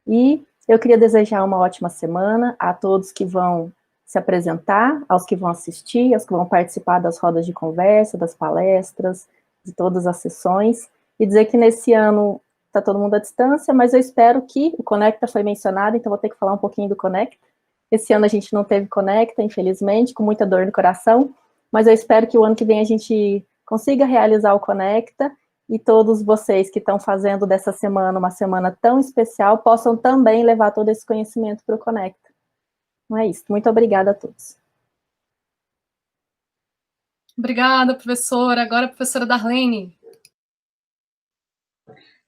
E eu queria desejar uma ótima semana a todos que vão se apresentar, aos que vão assistir, aos que vão participar das rodas de conversa, das palestras, de todas as sessões, e dizer que nesse ano está todo mundo à distância, mas eu espero que o Conecta foi mencionado, então vou ter que falar um pouquinho do Conecta. Esse ano a gente não teve Conecta, infelizmente, com muita dor no coração, mas eu espero que o ano que vem a gente consiga realizar o Conecta, e todos vocês que estão fazendo dessa semana uma semana tão especial, possam também levar todo esse conhecimento para o Conecta. Não é isso. Muito obrigada a todos. Obrigada, professora. Agora a professora Darlene.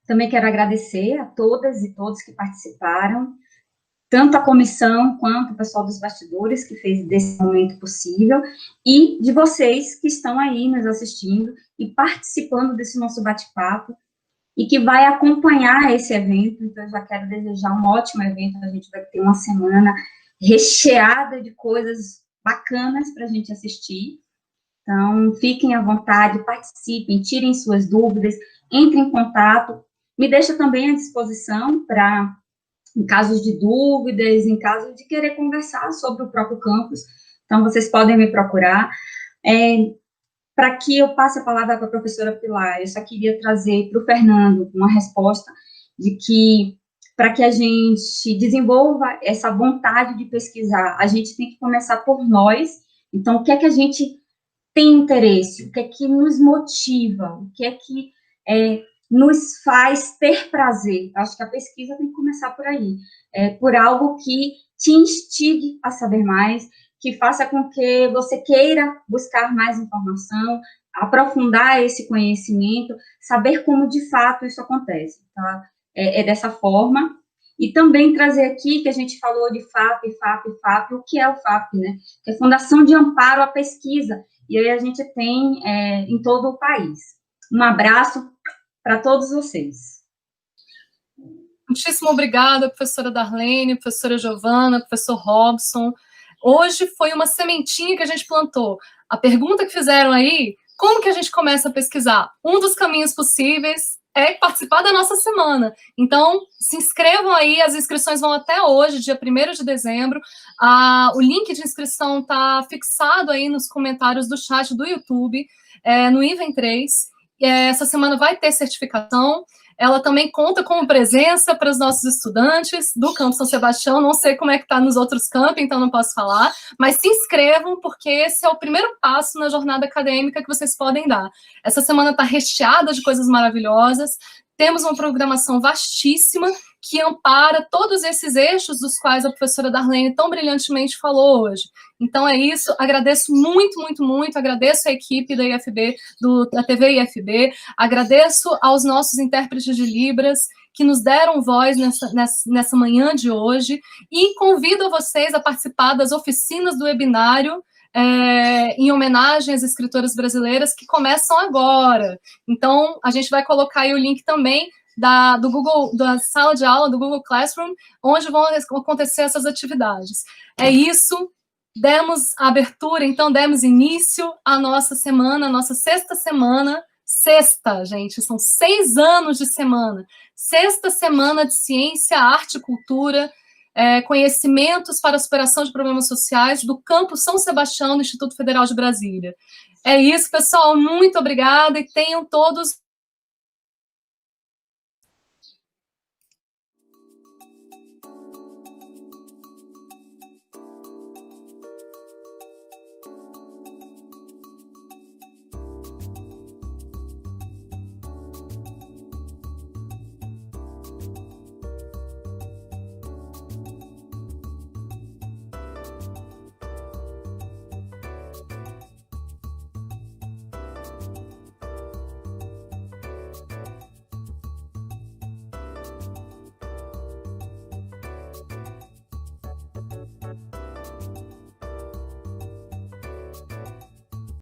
Também quero agradecer a todas e todos que participaram, tanto a comissão quanto o pessoal dos bastidores que fez desse momento possível, e de vocês que estão aí nos assistindo e participando desse nosso bate-papo, e que vai acompanhar esse evento. Então, eu já quero desejar um ótimo evento. A gente vai ter uma semana recheada de coisas bacanas para a gente assistir. Então, fiquem à vontade, participem, tirem suas dúvidas, entrem em contato. Me deixa também à disposição para, em casos de dúvidas, em caso de querer conversar sobre o próprio campus. Então, vocês podem me procurar. Para que eu passe a palavra para a professora Pilar, eu só queria trazer para o Fernando uma resposta de que, para que a gente desenvolva essa vontade de pesquisar, a gente tem que começar por nós. Então, o que é que a gente tem interesse? O que é que nos motiva? O que é que nos faz ter prazer? Acho que a pesquisa tem que começar por aí, por algo que te instigue a saber mais, que faça com que você queira buscar mais informação, aprofundar esse conhecimento, saber como de fato isso acontece, tá? É dessa forma. E também trazer aqui, que a gente falou de FAP, o que é o FAP, né? Que é Fundação de Amparo à Pesquisa, e aí a gente tem em todo o país. Um abraço para todos vocês. Muitíssimo obrigada, professora Darlene, professora Giovana, professor Robson. Hoje foi uma sementinha que a gente plantou. A pergunta que fizeram aí, como que a gente começa a pesquisar? Um dos caminhos possíveis é participar da nossa semana. Então, se inscrevam aí, as inscrições vão até hoje, dia 1º de dezembro. O link de inscrição está fixado aí nos comentários do chat do YouTube, no Iven 3. Essa semana vai ter certificação. Ela também conta com presença para os nossos estudantes do Campo São Sebastião. Não sei como é que está nos outros campos, então não posso falar, mas se inscrevam, porque esse é o primeiro passo na jornada acadêmica que vocês podem dar. Essa semana está recheada de coisas maravilhosas, temos uma programação vastíssima que ampara todos esses eixos dos quais a professora Darlene tão brilhantemente falou hoje. Então é isso, agradeço muito, muito, muito, agradeço a equipe da IFB, da TV IFB, agradeço aos nossos intérpretes de Libras, que nos deram voz nessa manhã de hoje, e convido a vocês a participar das oficinas do webinário, em homenagem às escritoras brasileiras, que começam agora. Então, a gente vai colocar aí o link também do Google, da sala de aula do Google Classroom, onde vão acontecer essas atividades. É isso, demos a abertura, então demos início à nossa semana, a nossa sexta semana, gente, são 6 anos de semana, sexta semana de ciência, arte e cultura, conhecimentos para a superação de problemas sociais do Campus São Sebastião, do Instituto Federal de Brasília. É isso, pessoal, muito obrigada e tenham todos